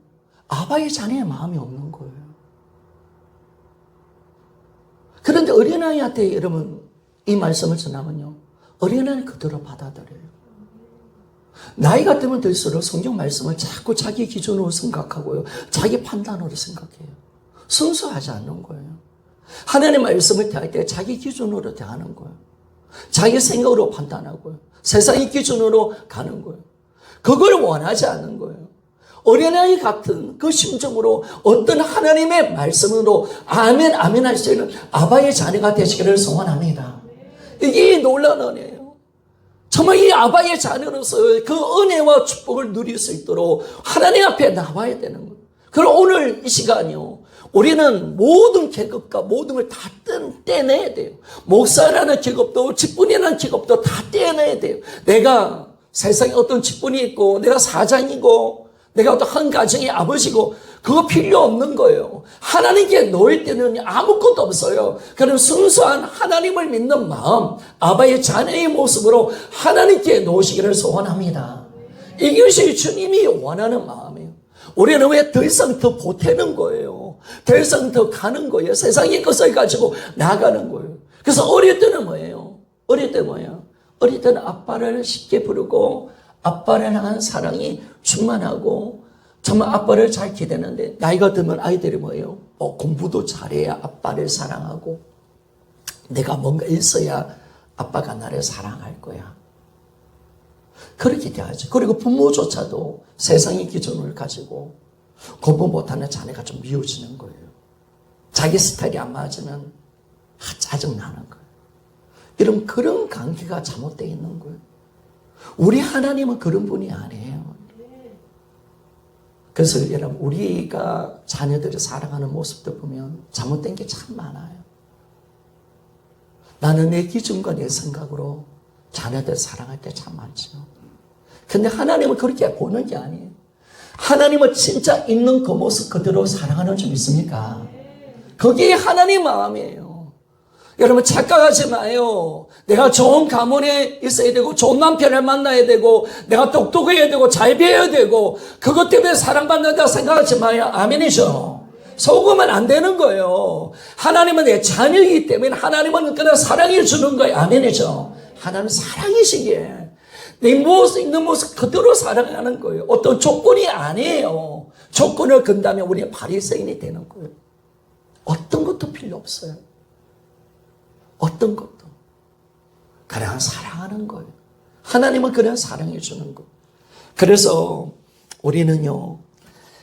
아바의 자녀의 마음이 없는 거예요. 그런데 어린아이한테 여러분 이 말씀을 전하면요, 어린아이는 그대로 받아들여요. 나이가 들면 들수록 성경 말씀을 자꾸 자기 기준으로 생각하고요, 자기 판단으로 생각해요. 순수하지 않는 거예요. 하나님의 말씀을 대할 때 자기 기준으로 대하는 거예요. 자기 생각으로 판단하고요, 세상의 기준으로 가는 거예요. 그걸 원하지 않는 거예요. 어린아이 같은 그 심정으로 어떤 하나님의 말씀으로 아멘 아멘 할 수 있는 아바의 자녀가 되시기를 소원합니다. 이게 놀라운 은혜예요. 정말 이 아바의 자녀로서 그 은혜와 축복을 누릴 수 있도록 하나님 앞에 나와야 되는 거예요. 그럼 오늘 이 시간이요, 우리는 모든 계급과 모든 걸 다 떼내야 돼요. 목사라는 계급도 직분이라는 계급도 다 떼내야 돼요. 내가 세상에 어떤 직분이 있고 내가 사장이고 내가 어떤 한 가정의 아버지고 그거 필요 없는 거예요. 하나님께 놓일 때는 아무것도 없어요. 그럼 순수한 하나님을 믿는 마음, 아바의 자녀의 모습으로 하나님께 놓으시기를 소원합니다. 이것이 주님이 원하는 마음이에요. 우리는 왜 더 이상 더 보태는 거예요. 더 이상 더 가는 거예요. 세상의 것을 가지고 나가는 거예요. 그래서 어릴 때는 뭐예요? 어릴 때 뭐예요? 어릴 때는 아빠를 쉽게 부르고 아빠를 향한 사랑이 충만하고 정말 아빠를 잘 기대는데 나이가 들면 아이들이 뭐예요? 공부도 잘해야 아빠를 사랑하고 내가 뭔가 있어야 아빠가 나를 사랑할 거야. 그렇게 돼야지. 그리고 부모조차도 세상의 기준을 가지고 공부 못하는 자녀가 좀 미워지는 거예요. 자기 스타일이 안 맞으면 짜증나는 거예요. 이런 그런 관계가 잘못되어 있는 거예요. 우리 하나님은 그런 분이 아니에요. 그래서 여러분 우리가 자녀들을 사랑하는 모습도 보면 잘못된 게 참 많아요. 나는 내 기준과 내 생각으로 자녀들 사랑할 때 참 많죠. 근데 하나님은 그렇게 보는 게 아니에요. 하나님은 진짜 있는 그 모습 그대로 사랑하는 줄 믿습니까? 그게 하나님 마음이에요. 여러분 착각하지 마요. 내가 좋은 가문에 있어야 되고 좋은 남편을 만나야 되고 내가 똑똑해야 되고 잘 배워야 되고 그것 때문에 사랑받는다 생각하지 마요. 아멘이죠. 속으면 안 되는 거예요. 하나님은 내 자녀이기 때문에 하나님은 그냥 사랑해 주는 거예요. 아멘이죠. 하나님은 사랑이시기에 내 모습 있는 모습 그대로 사랑하는 거예요. 어떤 조건이 아니에요. 조건을 건다면 우리의 바리새인이 되는 거예요. 어떤 것도 필요 없어요. 어떤 것도. 그냥 사랑하는 거예요. 하나님은 그냥 사랑해 주는 거예요. 그래서 우리는요,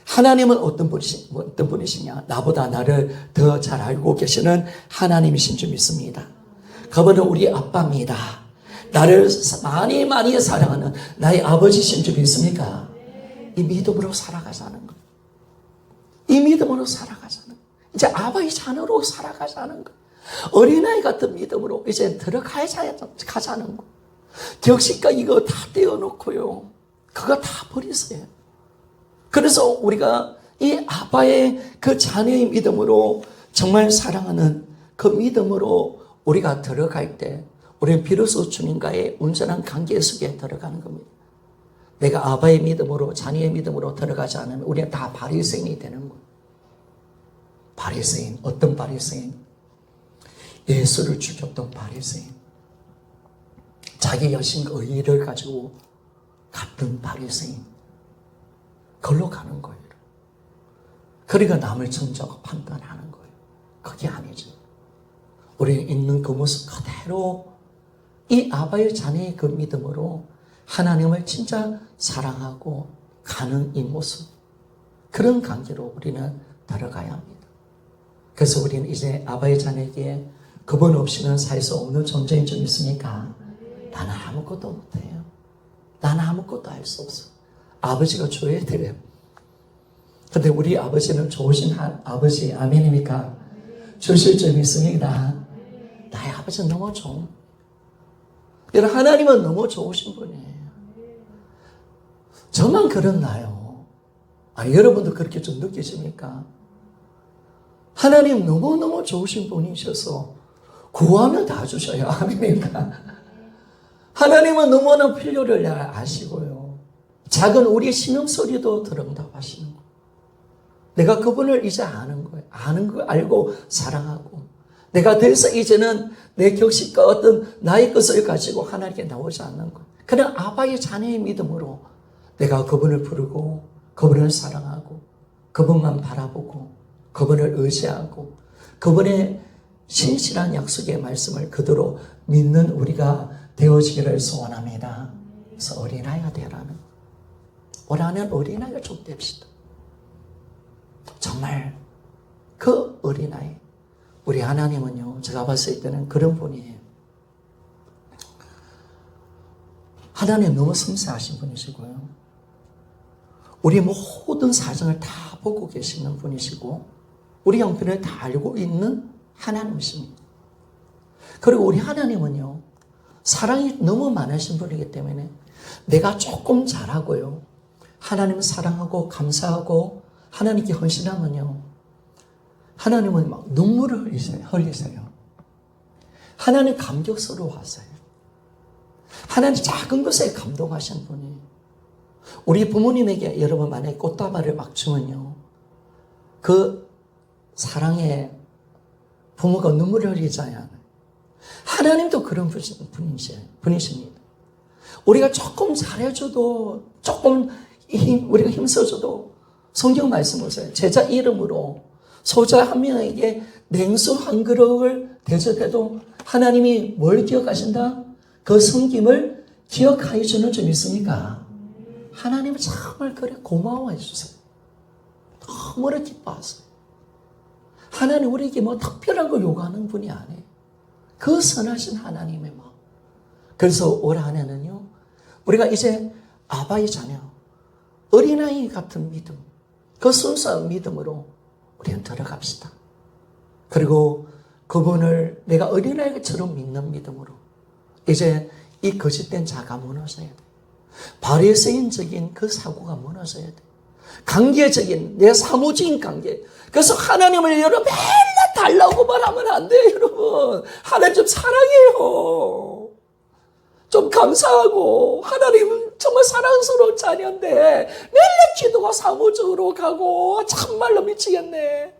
하나님은 어떤 분이시냐? 나보다 나를 더 잘 알고 계시는 하나님이신 줄 믿습니다. 그분은 우리 아빠입니다. 나를 많이 많이 사랑하는 나의 아버지신 줄 믿습니까? 이 믿음으로 살아가자는 거예요. 이 믿음으로 살아가자는 거예요. 이제 아바의 자녀로 살아가자는 거예요. 어린아이 같은 믿음으로 이제 들어가자는 거. 격식과 이거 다 떼어놓고요. 그거 다 버리세요. 그래서 우리가 이 아바의 그 자녀의 믿음으로 정말 사랑하는 그 믿음으로 우리가 들어갈 때 우리는 비로소 주님과의 온전한 관계 속에 들어가는 겁니다. 내가 아바의 믿음으로 자녀의 믿음으로 들어가지 않으면 우리는 다 바리새인이 되는 거예요. 바리새인. 어떤 바리새인? 예수를 죽였던 바리새인. 자기 여신과 의의를 가지고 갚은 바리새인. 걸로 가는 거예요. 그러니까 남을 정죄하고 판단하는 거예요. 그게 아니죠. 우리는 있는 그 모습 그대로 이 아바의 자녀의 그 믿음으로 하나님을 진짜 사랑하고 가는 이 모습. 그런 관계로 우리는 들어가야 합니다. 그래서 우리는 이제 아바의 자녀에게 그분 없이는 살 수 없는 존재인 줄 믿습니까? 나는 아무것도 못해요. 나는 아무것도 할 수 없어. 아버지가 줘야 돼요. 근데 우리 아버지는 좋으신 아버지, 아멘입니까? 주실 줄 믿습니다. 나의 아버지는 너무 좋은. 여러분, 하나님은 너무 좋으신 분이에요. 저만 그렇나요? 여러분도 그렇게 좀 느끼십니까? 하나님 너무너무 좋으신 분이셔서 구하면 다 주셔요. 아멘입니까? 하나님은 너무나 필요를 아시고요. 작은 우리의 심령소리도 들은답하시는 거예요. 내가 그분을 이제 아는 거예요. 아는 거 알고 사랑하고 내가 더 이상 이제는 내 격식과 어떤 나의 것을 가지고 하나님께 나오지 않는 거예요. 그냥 아바의 자녀의 믿음으로 내가 그분을 부르고 그분을 사랑하고 그분만 바라보고 그분을 의지하고 그분의 신실한 약속의 말씀을 그대로 믿는 우리가 되어지기를 소원합니다. 그래서 어린아이가 되라는 오라는 어린아이가 좀 됩시다. 정말 그 어린아이 우리 하나님은요 제가 봤을 때는 그런 분이에요. 하나님 너무 섬세하신 분이시고요. 우리 모든 사정을 다 보고 계시는 분이시고 우리 형편을 다 알고 있는 하나님이십니다. 그리고 우리 하나님은요 사랑이 너무 많으신 분이기 때문에 내가 조금 잘하고요 하나님을 사랑하고 감사하고 하나님께 헌신하면요, 하나님은 막 눈물을 흘리세요. 하나님 감격스러워하세요. 하나님 작은 것에 감동하신 분이. 우리 부모님에게 여러분 만약에 꽃다발을 막 주면요, 그 사랑에 부모가 눈물을 흘리잖아요. 하나님도 그런 분이십니다. 우리가 조금 잘해줘도, 조금 우리가 힘써줘도, 성경 말씀 보세요. 제자 이름으로 소자 한 명에게 냉수 한 그릇을 대접해도 하나님이 뭘 기억하신다? 그 섬김을 기억하여 주는 줄 믿습니까? 하나님은 정말 그래 고마워해 주세요. 너무나 기뻐하세요. 하나님 우리에게 뭐 특별한 걸 요구하는 분이 아니에요. 그 선하신 하나님의 마음. 그래서 올 한 해는요, 우리가 이제 아바의 자녀, 어린아이 같은 믿음, 그 순수한 믿음으로 우리는 들어갑시다. 그리고 그분을 내가 어린아이처럼 믿는 믿음으로 이제 이 거짓된 자가 무너져야 돼. 바리새인적인 그 사고가 무너져야 돼. 관계적인 내 사무적인 관계. 그래서 하나님을 여러분 맨날 달라고 말하면 안 돼요, 여러분. 하나님 좀 사랑해요. 좀 감사하고, 하나님은 정말 사랑스러운 자녀인데 맨날 기도가 사무적으로 가고 참말로 미치겠네.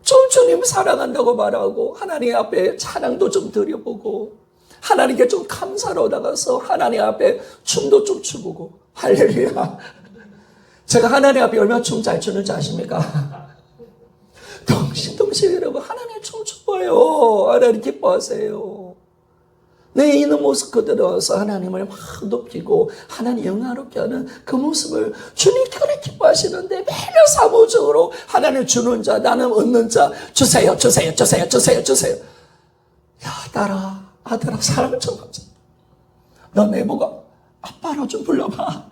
좀 주님 사랑한다고 말하고 하나님 앞에 찬양도 좀 드려보고 하나님께 좀 감사로 나가서 하나님 앞에 춤도 좀 추보고. 할렐루야. 제가 하나님 앞에 얼마나 춤 잘 추는지 아십니까? 덩실덩실 여러분 하나님 춤 춰봐요. 하나님 기뻐하세요. 내 있는 모습 그대로서 하나님을 막 높이고 하나님 영화롭게 하는 그 모습을 주님 그렇게 기뻐하시는데 매일 사무적으로 하나님 주는 자, 나는 얻는 자, 주세요, 주세요, 주세요, 주세요, 주세요. 야, 딸아, 아들아, 사랑 좀 하자. 너 내보고 아빠로 좀 불러봐.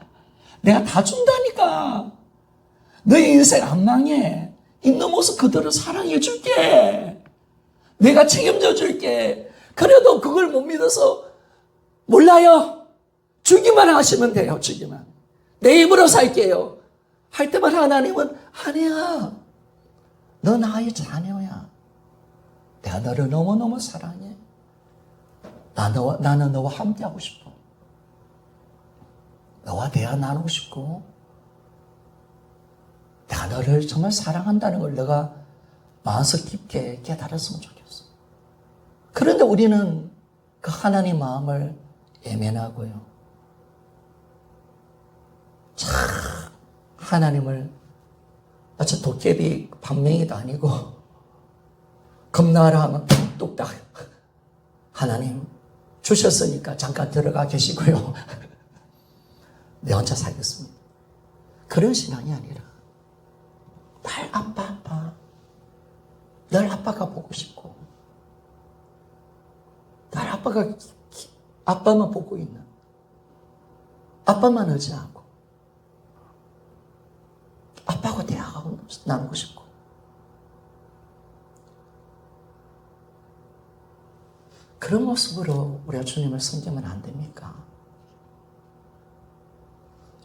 내가 다 준다니까. 너의 인생 안 망해. 있는 모습 그대로 사랑해 줄게. 내가 책임져 줄게. 그래도 그걸 못 믿어서 몰라요. 주기만 하시면 돼요. 주기만. 내 입으로 살게요. 할 때마다 하나님은 아니야. 너 나의 자녀야. 내가 너를 너무너무 사랑해. 나는 너와 함께하고 싶어. 너와 대화 나누고 싶고 내가 너를 정말 사랑한다는 걸 내가 마음속 깊게 깨달았으면 좋겠어. 그런데 우리는 그 하나님 마음을 외면하고요. 참 하나님을 마치 도깨비 방맹이도 아니고 겁나라 하면 뚝딱 하나님 주셨으니까 잠깐 들어가 계시고요. 내 혼자 살겠습니다. 그런 신앙이 아니라 날 아빠 널 아빠가 보고 싶고 날 아빠만 보고 있는 아빠만 의지하고 아빠하고 대화하고 나누고 싶고 그런 모습으로 우리가 주님을 섬기면 안 됩니까?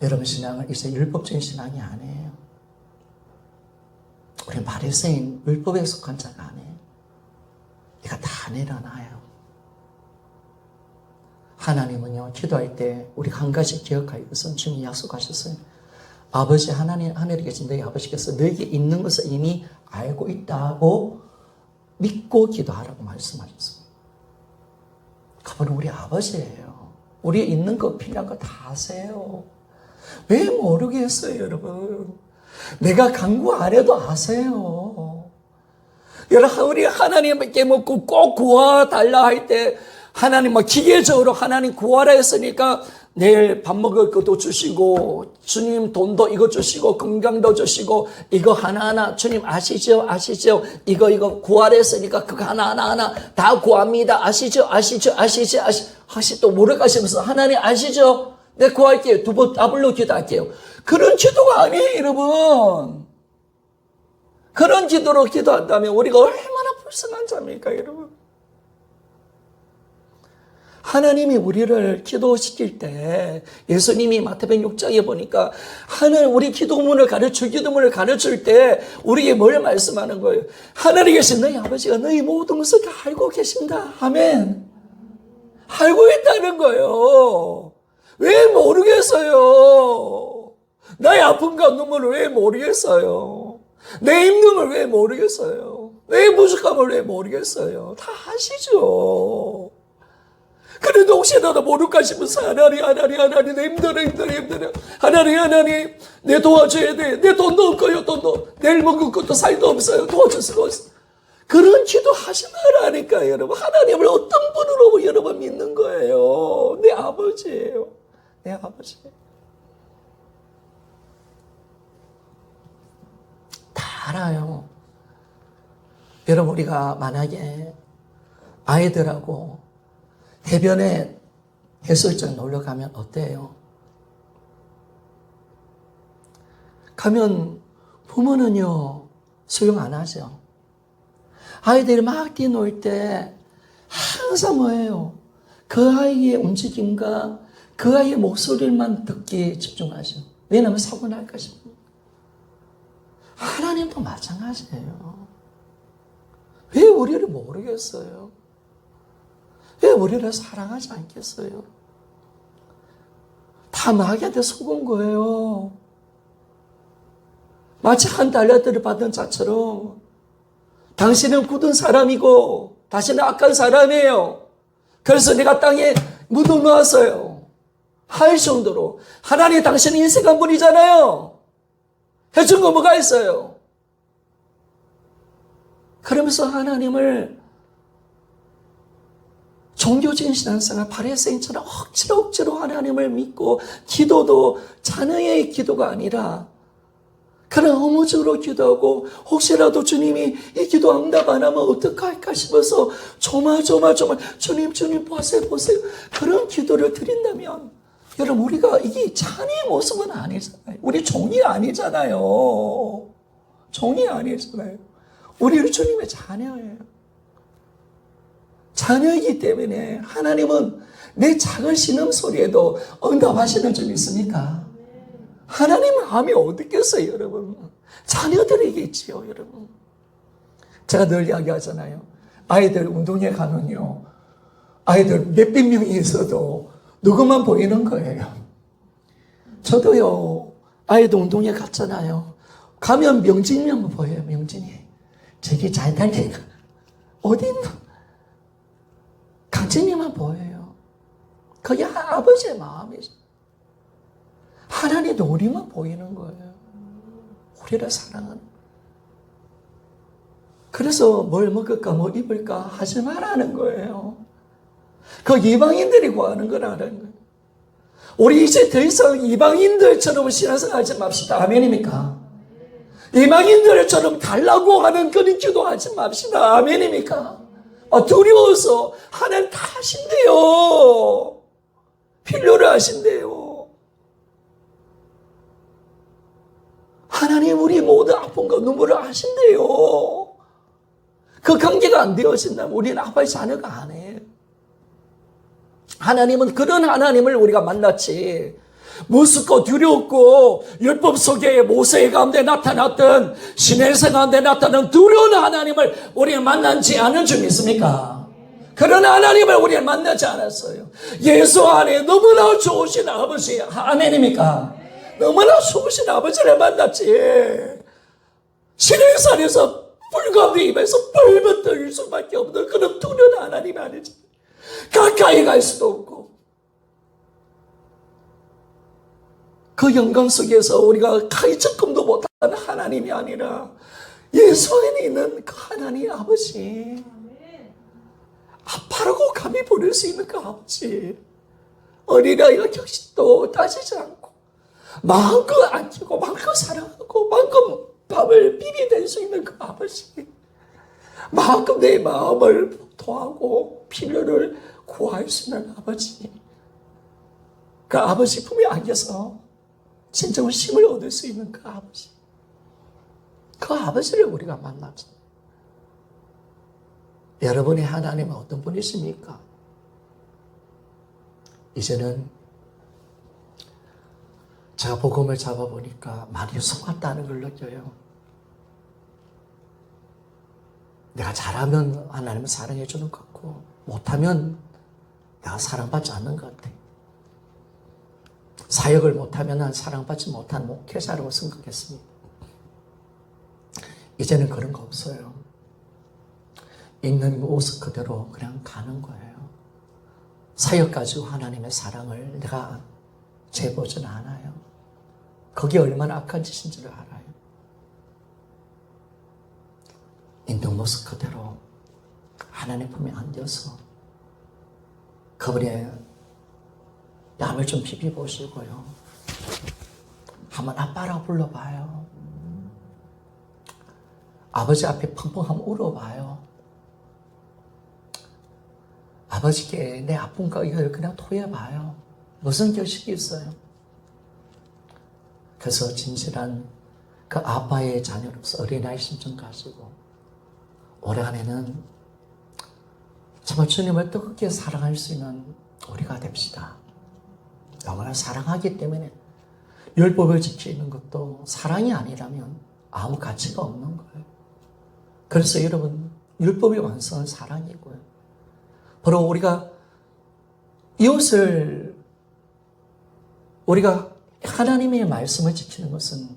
여러분 신앙은 이제 율법적인 신앙이 아니에요. 우리는 바리새인 율법에 속한 자가 아니에요. 이거 다 내려놔요. 하나님은요, 기도할 때 우리 한 가지 기억할 것은 주님이 약속하셨어요. 아버지 하나님 하늘에 계신 너희 아버지께서 너에게 있는 것을 이미 알고 있다고 믿고 기도하라고 말씀하셨어요. 그분은 우리 아버지예요. 우리 있는 거 필요한 거 다 아세요. 왜 모르겠어요, 여러분? 내가 간구 안 해도 아세요. 여러분, 우리 하나님께 꼭 구워달라 할 때 하나님 기계적으로 하나님 구하라 했으니까 내일 밥 먹을 것도 주시고 주님 돈도 이거 주시고 건강도 주시고 이거 하나하나 주님 아시죠? 이거 구하라 했으니까 그거 하나하나 다 구합니다. 아시죠? 또 모르가시면서 하나님 아시죠? 내가 구할게요. 두 번 더블로 기도할게요. 그런 기도가 아니에요, 여러분. 그런 기도로 기도한다면 우리가 얼마나 불쌍한 자입니까, 여러분? 하나님이 우리를 기도시킬 때 예수님이 마태복음 6장에 보니까 우리 기도문을 가르칠 때 우리에게 뭘 말씀하는 거예요? 하늘에 계신 너희 아버지가 너희 모든 것을 다 알고 계신다. 아멘. 알고 있다는 거예요. 왜 모르겠어요? 나의 아픔과 눈물을 왜 모르겠어요? 내 힘듦을 왜 모르겠어요? 내 부족함을 왜 모르겠어요? 다 아시죠? 그래도 혹시라도 모를까 싶어서 하나님 내 힘들어 하나님 내 도와줘야 돼. 내 돈도 없고요. 내일 먹을 것도 살도 없어요. 도와줄 수가 없어. 그런 기도 하지 말라니까 여러분. 하나님을 어떤 분으로 여러분 믿는 거예요? 내 아버지예요. 내 아버지. 다 알아요. 여러분 우리가 만약에 아이들하고 해변에 해수욕장 놀러 가면 어때요? 가면 부모는요 수용 안 하죠. 아이들이 막 뛰놀 때 항상 뭐예요? 그 아이의 움직임과 그 아이의 목소리만 듣기에 집중하죠. 왜냐하면 사고 날까 싶어요. 하나님도 마찬가지예요. 왜 우리를 모르겠어요? 왜 우리를 사랑하지 않겠어요? 다 마귀한테 속은 거예요. 마치 한 달러들을 받은 자처럼 당신은 굳은 사람이고 당신은 악한 사람이에요. 그래서 내가 땅에 묻어놓았어요. 할 정도로. 하나님 당신은 인생한 분이잖아요. 해준 거 뭐가 있어요? 그러면서 하나님을 종교적인 신앙생활 바리새인처럼 억지로 하나님을 믿고 기도도 자녀의 기도가 아니라 그런 허무적으로 기도하고 혹시라도 주님이 이 기도 응답 안 하면 어떡할까 싶어서 조마조마 주님 보세요 그런 기도를 드린다면 여러분 우리가 이게 자녀의 모습은 아니잖아요. 우리 종이 아니잖아요. 종이 아니잖아요. 우리는 주님의 자녀예요. 자녀이기 때문에 하나님은 내 작은 신음소리에도 응답하시는 줄 믿습니까? 하나님은 마음이 어딨겠어요, 여러분? 자녀들이겠지요, 여러분. 제가 늘 이야기하잖아요. 아이들 운동회 가면요. 아이들 몇백 명이 있어도 누구만 보이는 거예요. 저도요, 아이들 운동회 갔잖아요. 가면 명진이만 보여요, 명진이. 저기 잘 달리가. 어디 있나? 강진이만 보여요. 그게 아버지의 마음이죠. 하나님도 우리만 보이는 거예요. 우리를 사랑하는. 그래서 뭘 먹을까 뭐 입을까 하지 말라는 거예요. 그 이방인들이 구하는 거라는 거예요. 우리 이제 더 이상 이방인들처럼 신앙생활 하지 맙시다. 아멘입니까? 이방인들처럼 달라고 하는 그런 기도하지 맙시다. 아멘입니까? 두려워서 하나님 다 하신대요. 필요를 하신대요. 하나님 우리 모든 아픔과 눈물을 아신대요. 그 관계가 안 되어진다면 우리는 아빠의 자녀가 아니에요. 하나님은 그런 하나님을 우리가 만났지 무섭고 두렵고 율법 속에 모세의 가운데 나타났던 신의 가운데 나타난 두려운 하나님을 우리는 만나지 않은 줄 믿습니까? 그런 하나님을 우리는 만나지 않았어요. 예수 안에 너무나 좋으신 아버지, 아멘입니까? 너무나 좋으신 아버지를 만났지. 신의 산에서 불 가운데 입에서 뻘뻘 떨릴 수밖에 없는 그런 두려운 하나님이 아니지. 가까이 갈 수도 없고 그 영광 속에서 우리가 가이적금도 못하는 하나님이 아니라 예수 안에 있는 그 하나님 아버지, 아빠라고 감히 부를 수 있는 그 아버지, 어린아이가 격식도 따지지 않고 마음껏 안기고 마음껏 사랑하고 마음껏 밥을 비비댈 수 있는 그 아버지, 마음껏 내 마음을 토하고 필요를 구할 수 있는 아버지, 그 아버지 품에 안겨서 진정한 힘을 얻을 수 있는 그 아버지, 그 아버지를 우리가 만나죠. 여러분의 하나님은 어떤 분이십니까? 이제는 제가 복음을 잡아보니까 많이 속았다는 걸 느껴요. 내가 잘하면 하나님은 사랑해 주는 것 같고 못하면 내가 사랑받지 않는 것 같아. 사역을 못하면 난 사랑받지 못한 목회자라고 생각했습니다. 이제는 그런 거 없어요. 있는 모습 그대로 그냥 가는 거예요. 사역 가지고 하나님의 사랑을 내가 재보진 않아요. 그게 얼마나 악한 짓인 줄 알아요. 있는 모습 그대로 하나님 품에 안겨서 그분의 뺨을 좀 비비보시고요. 한번 아빠라고 불러봐요. 아버지 앞에 펑펑 한번 울어봐요. 아버지께 내 아픈 거 이걸 그냥 토해봐요. 무슨 결식이 있어요? 그래서 진실한 그 아빠의 자녀로서 어린아이 심정 가지고 올해 안에는 정말 주님을 뜨겁게 사랑할 수 있는 우리가 됩시다. 영원히 사랑하기 때문에 율법을 지키는 것도 사랑이 아니라면 아무 가치가 없는 거예요. 그래서 여러분 율법의 완성은 사랑이고요. 바로 우리가 이웃을 우리가 하나님의 말씀을 지키는 것은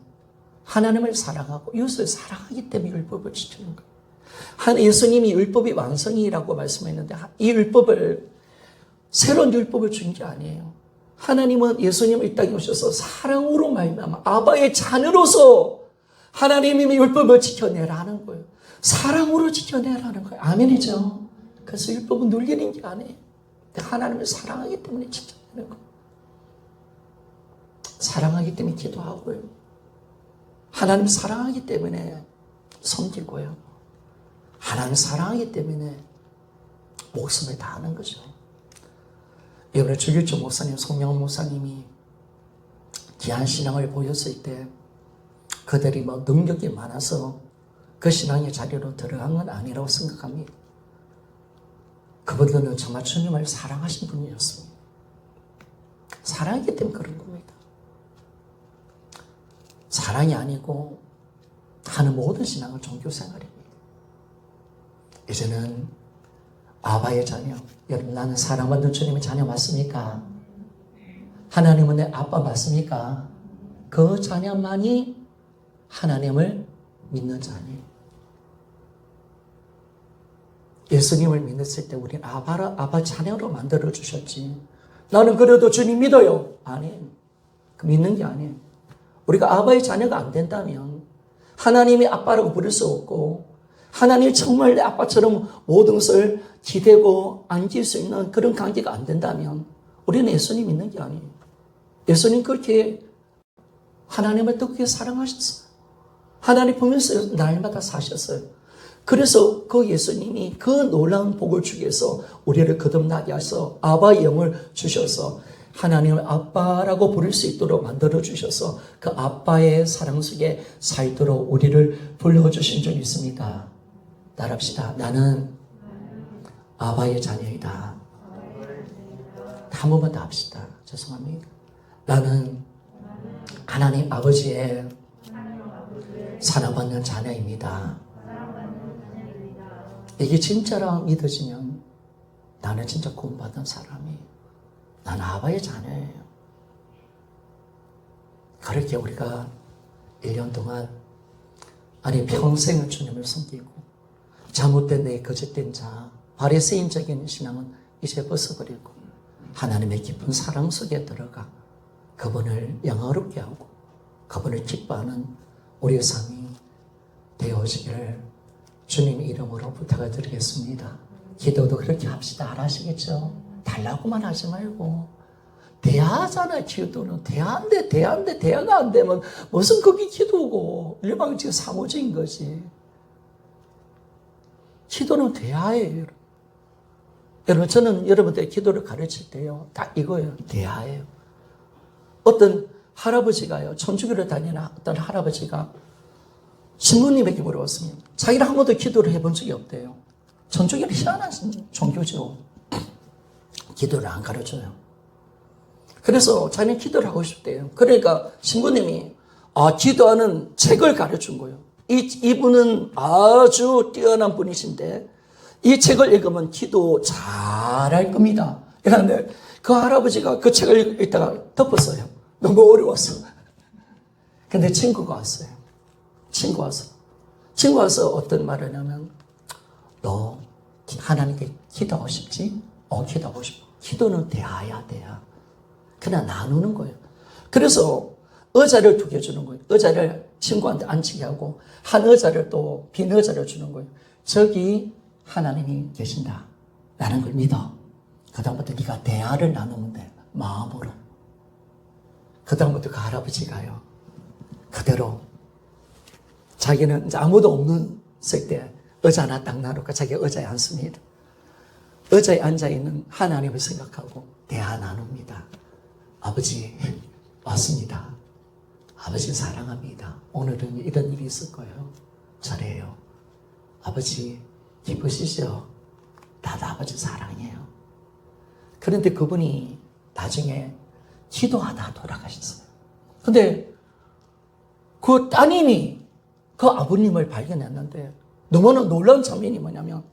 하나님을 사랑하고 이웃을 사랑하기 때문에 율법을 지키는 거예요. 예수님이 율법의 완성이라고 말씀했는데 이 율법을 새로운 율법을 준 게 아니에요. 하나님은 예수님을 이 땅에 오셔서 사랑으로 말미암아 아바의 자녀로서 하나님이 율법을 지켜내라는 거예요. 사랑으로 지켜내라는 거예요. 아멘이죠. 그래서 율법은 눌리는 게 아니에요. 하나님을 사랑하기 때문에 지켜내는 거예요. 사랑하기 때문에 기도하고요. 하나님 사랑하기 때문에 섬기고요. 하나님 사랑하기 때문에 목숨을 다하는 거죠. 이번에 주길조 목사님, 송영훈 목사님이 귀한 신앙을 보였을 때 그들이 뭐 능력이 많아서 그 신앙의 자리로 들어간 건 아니라고 생각합니다. 그분들은 정말 주님을 사랑하신 분이었습니다. 사랑이기 때문에 그런 겁니다. 사랑이 아니고 하는 모든 신앙은 종교생활입니다. 이제는 아바의 자녀, 여러분 나는 사랑받는 주님의 자녀 맞습니까? 하나님은 내 아빠 맞습니까? 그 자녀만이 하나님을 믿는 자녀예요. 예수님을 믿었을 때 우리는 아바 자녀로 만들어 주셨지. 나는 그래도 주님 믿어요. 아니에요. 믿는 게 아니에요. 우리가 아바의 자녀가 안 된다면 하나님이 아빠라고 부를 수 없고 하나님이 정말 내 아빠처럼 모든 것을 기대고 안길 수 있는 그런 관계가 안 된다면 우리는 예수님 믿는 게 아니에요. 예수님 그렇게 하나님을 뜨겁게 사랑하셨어요. 하나님 보면서 날마다 사셨어요. 그래서 그 예수님이 그 놀라운 복을 주기 위해서 우리를 거듭나게 하셔서 아바의 영을 주셔서 하나님을 아빠라고 부를 수 있도록 만들어 주셔서 그 아빠의 사랑 속에 살도록 우리를 불러주신 적이 있습니다. 따라합시다. 나는 아바의 자녀이다. 한 번만 더 합시다. 죄송합니다. 나는 하나님 아버지의 사랑받는 자녀입니다. 이게 진짜라 믿어지면 나는 진짜 구원받은 사람이에요. 나는 아바의 자녀예요. 그렇게 우리가 1년 동안 아니 평생을 주님을 섬기고 잘못된 내 거짓된 자 바리새인적인 신앙은 이제 벗어버리고 하나님의 깊은 사랑 속에 들어가 그분을 영화롭게 하고 그분을 기뻐하는 우리의 삶이 되어지기를 주님의 이름으로 부탁을 드리겠습니다. 기도도 그렇게 합시다. 알아시겠죠? 달라고만 하지 말고 대하잖아요. 기도는 대하가 안 되면 무슨 그게 기도고 일방적인 사무적인 거지. 기도는 대하예요. 여러분 저는 여러분들 기도를 가르칠 때요 다 이거예요. 대하예요. 어떤 할아버지가요 천주교를 다니는 어떤 할아버지가 신부님에게 물어봤습니다. 자기는 한 번도 기도를 해본 적이 없대요. 천주교는 희한한 종교죠. 기도를 안 가르쳐요. 그래서 자기는 기도를 하고 싶대요. 그러니까 신부님이 기도하는 책을 가르친 거예요. 이분은 아주 뛰어난 분이신데 이 책을 읽으면 기도 잘할 겁니다. 그런데 그 할아버지가 그 책을 읽다가 덮었어요. 너무 어려웠어. 근데 친구가 왔어요. 친구 와서 어떤 말을 하냐면, 너 하나님께 기도하고 싶지? 기도하고 싶어. 기도는 대화야, 대화. 그냥 나누는 거예요. 그래서 의자를 2개 주는 거예요. 의자를 친구한테 앉히게 하고 한 의자를 또 빈 의자를 주는 거예요. 저기 하나님이 계신다. 라는 걸 믿어. 그 다음부터 네가 대화를 나누면 돼. 마음으로. 그 다음부터 그 할아버지가요. 그대로 자기는 이제 아무도 없는 때 의자 하나 딱 놔놓고 자기가 의자에 앉습니다. 의자에 앉아있는 하나님을 생각하고 대화 나눕니다. 아버지 왔습니다. 아버지 사랑합니다. 오늘은 이런 일이 있을 거예요. 잘해요. 아버지 기쁘시죠? 나도 아버지 사랑해요. 그런데 그분이 나중에 기도하다 돌아가셨어요. 근데 그 따님이 그 아버님을 발견했는데 너무나 놀라운 장면이 뭐냐면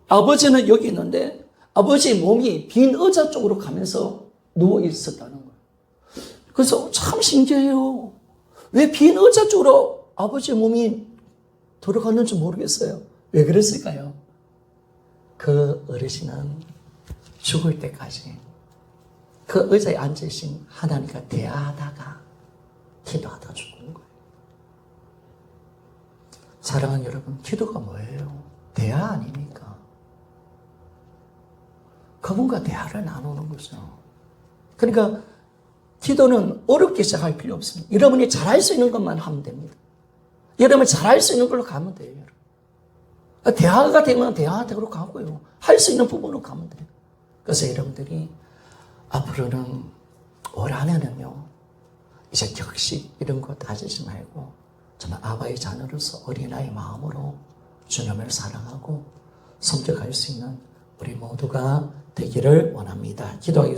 아버지는 여기 있는데 아버지의 몸이 빈 의자 쪽으로 가면서 누워 있었다는 거예요. 그래서 참 신기해요. 왜 빈 의자 쪽으로 아버지의 몸이 돌아갔는지 모르겠어요. 왜 그랬을까요? 그 어르신은 죽을 때까지 그 의자에 앉으신 하나님과 대화하다가 기도하다 죽은 거예요. 사랑하는 여러분, 기도가 뭐예요? 대화 아닙니까? 그분과 대화를 나누는 거죠. 그러니까 기도는 어렵게 시작할 필요 없습니다. 여러분이 잘할 수 있는 것만 하면 됩니다. 여러분이 잘할 수 있는 걸로 가면 돼요. 여러분. 대화가 되면 대화대로 가고요. 할 수 있는 부분으로 가면 돼요. 그래서 여러분들이 앞으로는 올 한해는요, 이제 격식 이런 거 따지지 말고 정말 아바의 자녀로서 어린아이 마음으로 주님을 사랑하고 섬겨갈 수 있는 우리 모두가 되기를 원합니다. 기도하겠습니다.